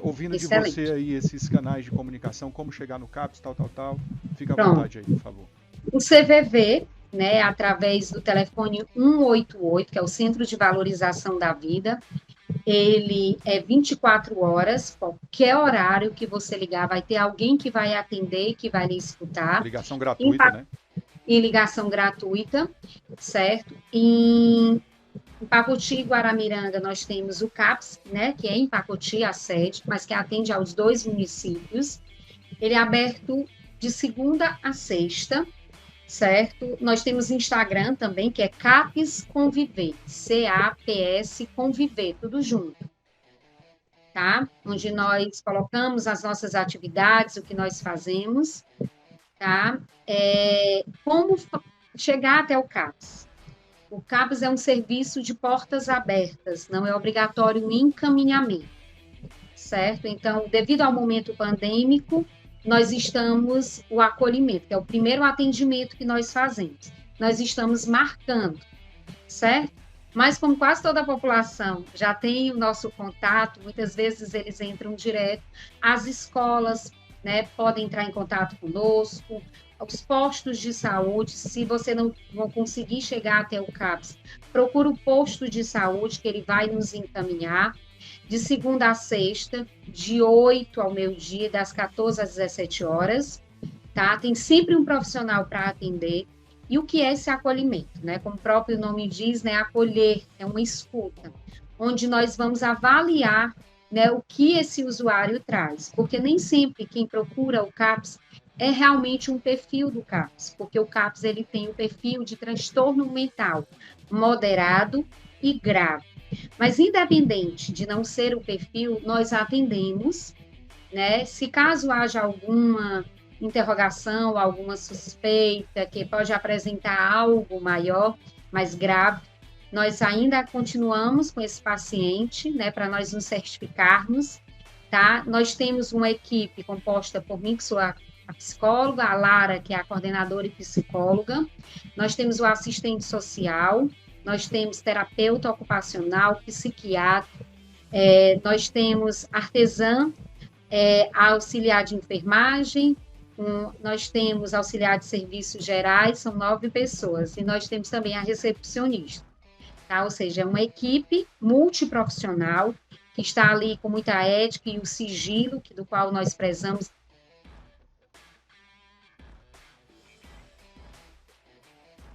ouvindo Excelente. de você aí esses canais de comunicação, como chegar no CAPS, tal, fica à Pronto. vontade aí, por favor. O CVV, né, através do telefone 188, que é o Centro de Valorização da Vida, ele é 24 horas, qualquer horário que você ligar, vai ter alguém que vai atender, que vai lhe escutar. Ligação gratuita, né? Em ligação gratuita, certo? Em Pacoti e Guaramiranga, nós temos o CAPS, né, que é em Pacoti, a sede, mas que atende aos 2 municípios. Ele é aberto de segunda a sexta, certo? Nós temos Instagram também, que é CAPS Conviver, CAPS Conviver, tudo junto, tá? Onde nós colocamos as nossas atividades, o que nós fazemos, tá? Como chegar até o CAPS? O CAPS é um serviço de portas abertas, não é obrigatório o encaminhamento, certo? Então, devido ao momento pandêmico, nós estamos, o acolhimento, que é o primeiro atendimento que nós fazemos, nós estamos marcando, certo? Mas como quase toda a população já tem o nosso contato, muitas vezes eles entram direto, as escolas, né, podem entrar em contato conosco, os postos de saúde, se você não conseguir chegar até o CAPS, procura o posto de saúde que ele vai nos encaminhar, de segunda a sexta, de 8 ao meio-dia, das 14 às 17 horas, tá? Tem sempre um profissional para atender. E o que é esse acolhimento, né? Como o próprio nome diz, né? Acolher é uma escuta, onde nós vamos avaliar, né, o que esse usuário traz, porque nem sempre quem procura o CAPS é realmente um perfil do CAPS, porque o CAPS ele tem o perfil de transtorno mental moderado e grave. Mas independente de não ser o perfil, nós atendemos, né? Se caso haja alguma interrogação, alguma suspeita que pode apresentar algo maior, mais grave, nós ainda continuamos com esse paciente, né, para nós nos certificarmos, tá? Nós temos uma equipe composta por mim, que sou a psicóloga, a Lara, que é a coordenadora e psicóloga, nós temos o assistente social, nós temos terapeuta ocupacional, psiquiatra, nós temos artesã, auxiliar de enfermagem, nós temos auxiliar de serviços gerais, são 9 pessoas, e nós temos também a recepcionista, tá? Ou seja, é uma equipe multiprofissional que está ali com muita ética e o sigilo, do qual nós prezamos.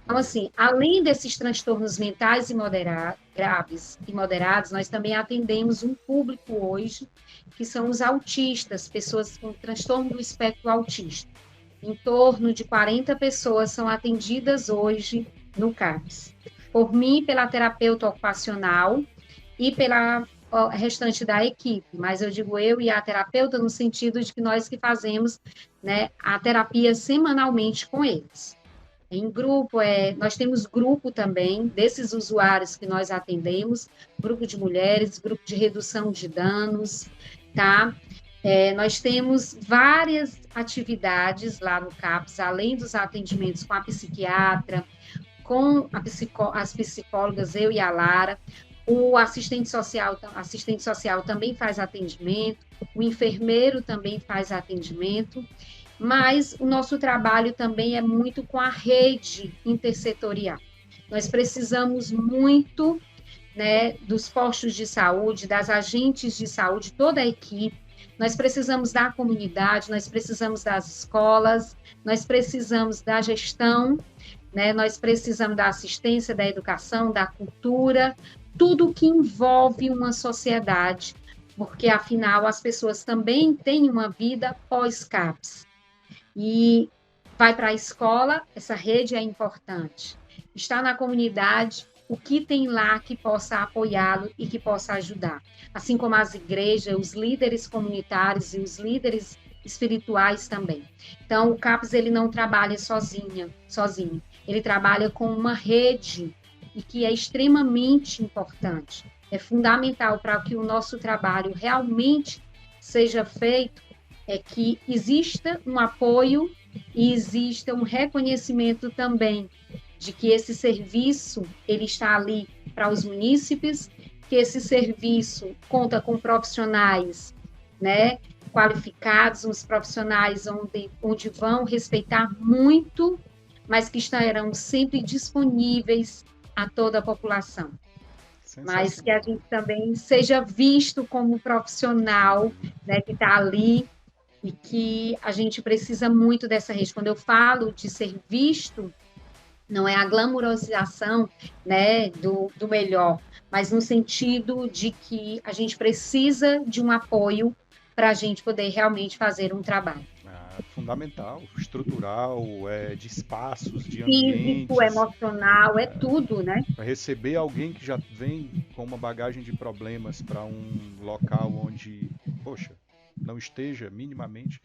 Então, assim, além desses transtornos mentais e graves e moderados, nós também atendemos um público hoje, que são os autistas, pessoas com transtorno do espectro autista. Em torno de 40 pessoas são atendidas hoje no CAPS. Por mim, pela terapeuta ocupacional e pela restante da equipe, mas eu digo eu e a terapeuta no sentido de que nós que fazemos, né, a terapia semanalmente com eles. Em grupo, nós temos grupo também desses usuários que nós atendemos, grupo de mulheres, grupo de redução de danos, tá? Nós temos várias atividades lá no CAPS, além dos atendimentos com a psiquiatra, com as psicólogas, eu e a Lara, o assistente social também faz atendimento, o enfermeiro também faz atendimento, mas o nosso trabalho também é muito com a rede intersetorial. Nós precisamos muito, né, dos postos de saúde, das agentes de saúde, toda a equipe, nós precisamos da comunidade, nós precisamos das escolas, nós precisamos da gestão, né, nós precisamos da assistência, da educação, da cultura, tudo que envolve uma sociedade, porque, afinal, as pessoas também têm uma vida pós-CAPS. E vai para a escola, essa rede é importante. Está na comunidade, o que tem lá que possa apoiá-lo e que possa ajudar. Assim como as igrejas, os líderes comunitários e os líderes espirituais também. Então, o CAPS ele não trabalha sozinho. Ele trabalha com uma rede, e que é extremamente importante, é fundamental para que o nosso trabalho realmente seja feito, é que exista um apoio e exista um reconhecimento também de que esse serviço ele está ali para os munícipes, que esse serviço conta com profissionais, né, qualificados, uns profissionais onde vão respeitar muito, mas que estarão sempre disponíveis a toda a população. Mas que a gente também seja visto como profissional, né, que está ali, e que a gente precisa muito dessa rede. Quando eu falo de ser visto, não é a glamourosidade, né, do melhor, mas no sentido de que a gente precisa de um apoio para a gente poder realmente fazer um trabalho. Fundamental, estrutural, de espaços, de Físico, ambientes. Emocional, tudo, né? Para receber alguém que já vem com uma bagagem de problemas para um local onde, poxa, não esteja minimamente.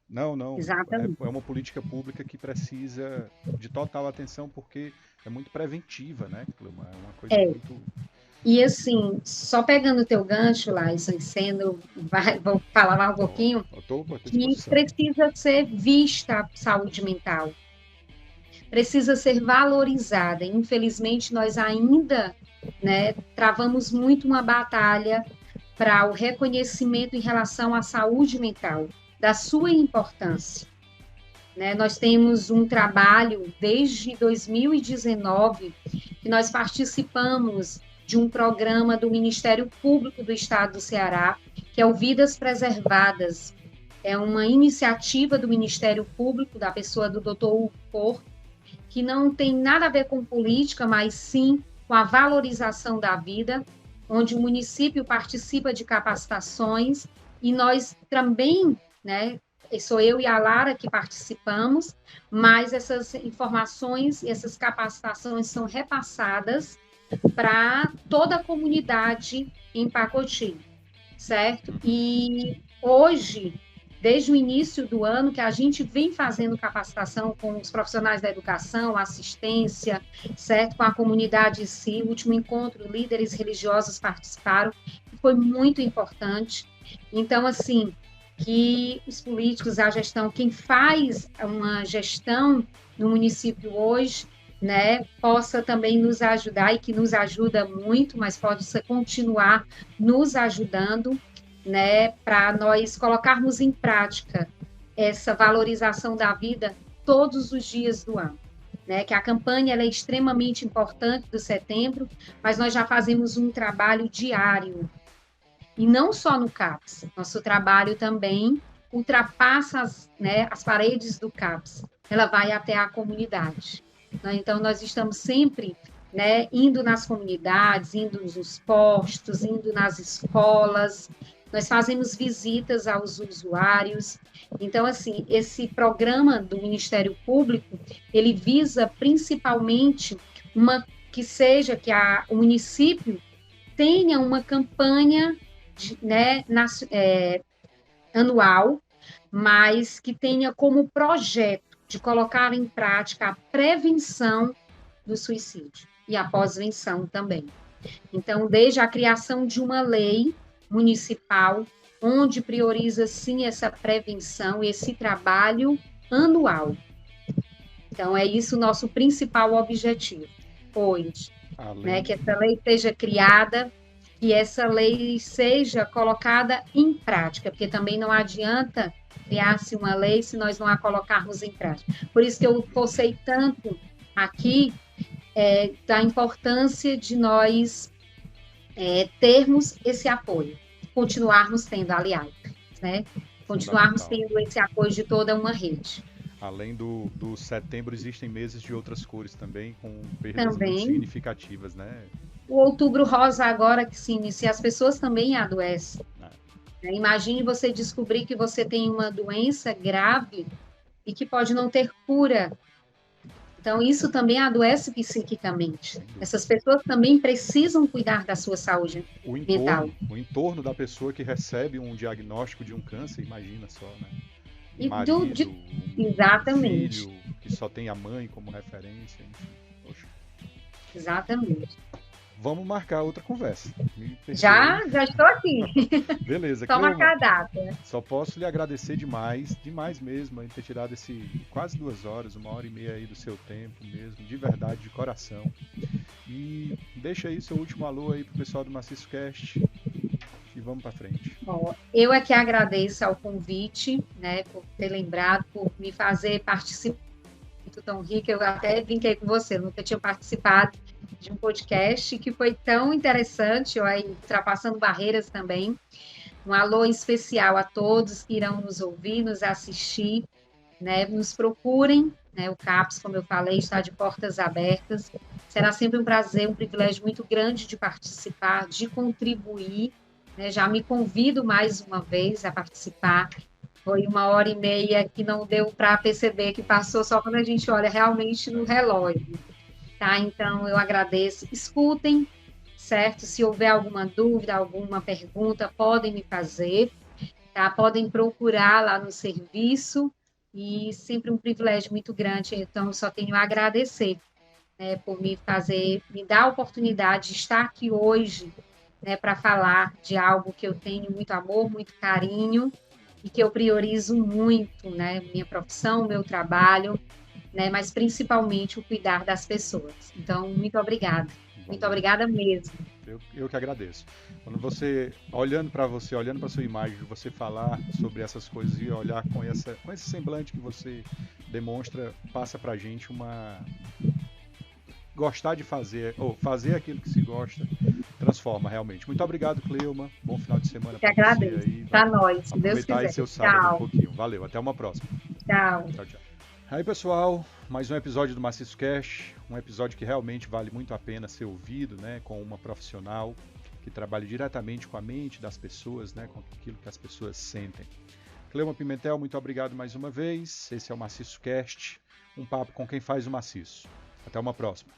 Não. Exatamente. É uma política pública que precisa de total atenção porque é muito preventiva, né, Cleuma? É uma coisa muito... E assim, só pegando o teu gancho, Laison, vou falar mais um pouquinho, que precisa ser vista a saúde mental, precisa ser valorizada. Infelizmente, nós ainda, né, travamos muito uma batalha para o reconhecimento em relação à saúde mental, da sua importância. Né? Nós temos um trabalho desde 2019 que nós participamos de um programa do Ministério Público do Estado do Ceará, que é o Vidas Preservadas. É uma iniciativa do Ministério Público, da pessoa do Dr. Hugo Porto, que não tem nada a ver com política, mas sim com a valorização da vida, onde o município participa de capacitações e nós também, né, sou eu e a Lara que participamos, mas essas informações, essas capacitações são repassadas para toda a comunidade em Pacotinho, certo? E hoje, desde o início do ano, que a gente vem fazendo capacitação com os profissionais da educação, assistência, certo? Com a comunidade em si, o último encontro, líderes religiosos participaram, foi muito importante. Então, assim, que os políticos, a gestão, quem faz uma gestão no município hoje, né, possa também nos ajudar e que nos ajuda muito, mas pode continuar nos ajudando, né, para nós colocarmos em prática essa valorização da vida todos os dias do ano. Né, que a campanha ela é extremamente importante do setembro, mas nós já fazemos um trabalho diário. E não só no CAPS, nosso trabalho também ultrapassa as paredes do CAPS, ela vai até a comunidade. Então, nós estamos sempre, né, indo nas comunidades, indo nos postos, indo nas escolas, nós fazemos visitas aos usuários. Então, assim, esse programa do Ministério Público, ele visa principalmente que o município tenha uma campanha, né, anual, mas que tenha como projeto de colocar em prática a prevenção do suicídio e a pós-venção também. Então, desde a criação de uma lei municipal, onde prioriza, sim, essa prevenção, esse trabalho anual. Então, é isso o nosso principal objetivo hoje, né? Que essa lei seja criada, que essa lei seja colocada em prática, porque também não adianta criar-se uma lei se nós não a colocarmos em prática. Por isso que eu forcei tanto aqui da importância de nós termos esse apoio, continuarmos tendo, aliás, né? Continuarmos tendo esse apoio de toda uma rede. Além do setembro, existem meses de outras cores também, com perdas muito significativas, né? O outubro rosa agora que se inicia, as pessoas também adoecem. Imagine você descobrir que você tem uma doença grave e que pode não ter cura. Então, isso também adoece psiquicamente. Essas pessoas também precisam cuidar da sua saúde mental. O entorno da pessoa que recebe um diagnóstico de um câncer, imagina só, né? Exatamente. Filho que só tem a mãe como referência, enfim. Poxa. Exatamente. Vamos marcar outra conversa. Já estou aqui. Beleza, Só Cleuma, marcar a data. só posso lhe agradecer demais, demais mesmo, em ter tirado esse quase 2 horas, 1h30 aí do seu tempo mesmo, de verdade, de coração. E deixa aí seu último alô aí pro pessoal do Maciço Cast e vamos para frente. Bom, eu aqui agradeço ao convite, né, por ter lembrado, por me fazer participar tão rica. Eu até brinquei com você, nunca tinha participado de um podcast que foi tão interessante, aí, ultrapassando barreiras também. Um alô especial a todos que irão nos ouvir, nos assistir, né? Nos procurem, né? O CAPS, como eu falei, está de portas abertas. Será sempre um prazer, um privilégio muito grande de participar, de contribuir, né? Já me convido mais uma vez a participar. Foi 1h30 que não deu para perceber que passou só quando a gente olha realmente no relógio, tá? Então, eu agradeço. Escutem, certo? Se houver alguma dúvida, alguma pergunta, podem me fazer, tá? Podem procurar lá no serviço e sempre um privilégio muito grande. Então, só tenho a agradecer, né, por me dar a oportunidade de estar aqui hoje, né, para falar de algo que eu tenho muito amor, muito carinho e que eu priorizo muito, né, minha profissão, meu trabalho, né, mas principalmente o cuidar das pessoas. Então, muito obrigada. Muito obrigada mesmo. Eu que agradeço. Quando você, olhando para sua imagem, você falar sobre essas coisas e olhar com esse semblante que você demonstra, passa pra gente uma gostar de fazer, ou fazer aquilo que se gosta, transforma realmente. Muito obrigado, Cleuma. Bom final de semana para você aí. Para nós, se Deus Aproveitar quiser. aí seu sábado Tchau. um pouquinho. Valeu, até uma próxima. Tchau. Tchau, tchau. Aí, pessoal, mais um episódio do Maciço Cash, um episódio que realmente vale muito a pena ser ouvido, né, com uma profissional que trabalha diretamente com a mente das pessoas, né, com aquilo que as pessoas sentem. Cleuma Pimentel, muito obrigado mais uma vez. Esse é o Maciço Cast, um papo com quem faz o maciço. Até uma próxima.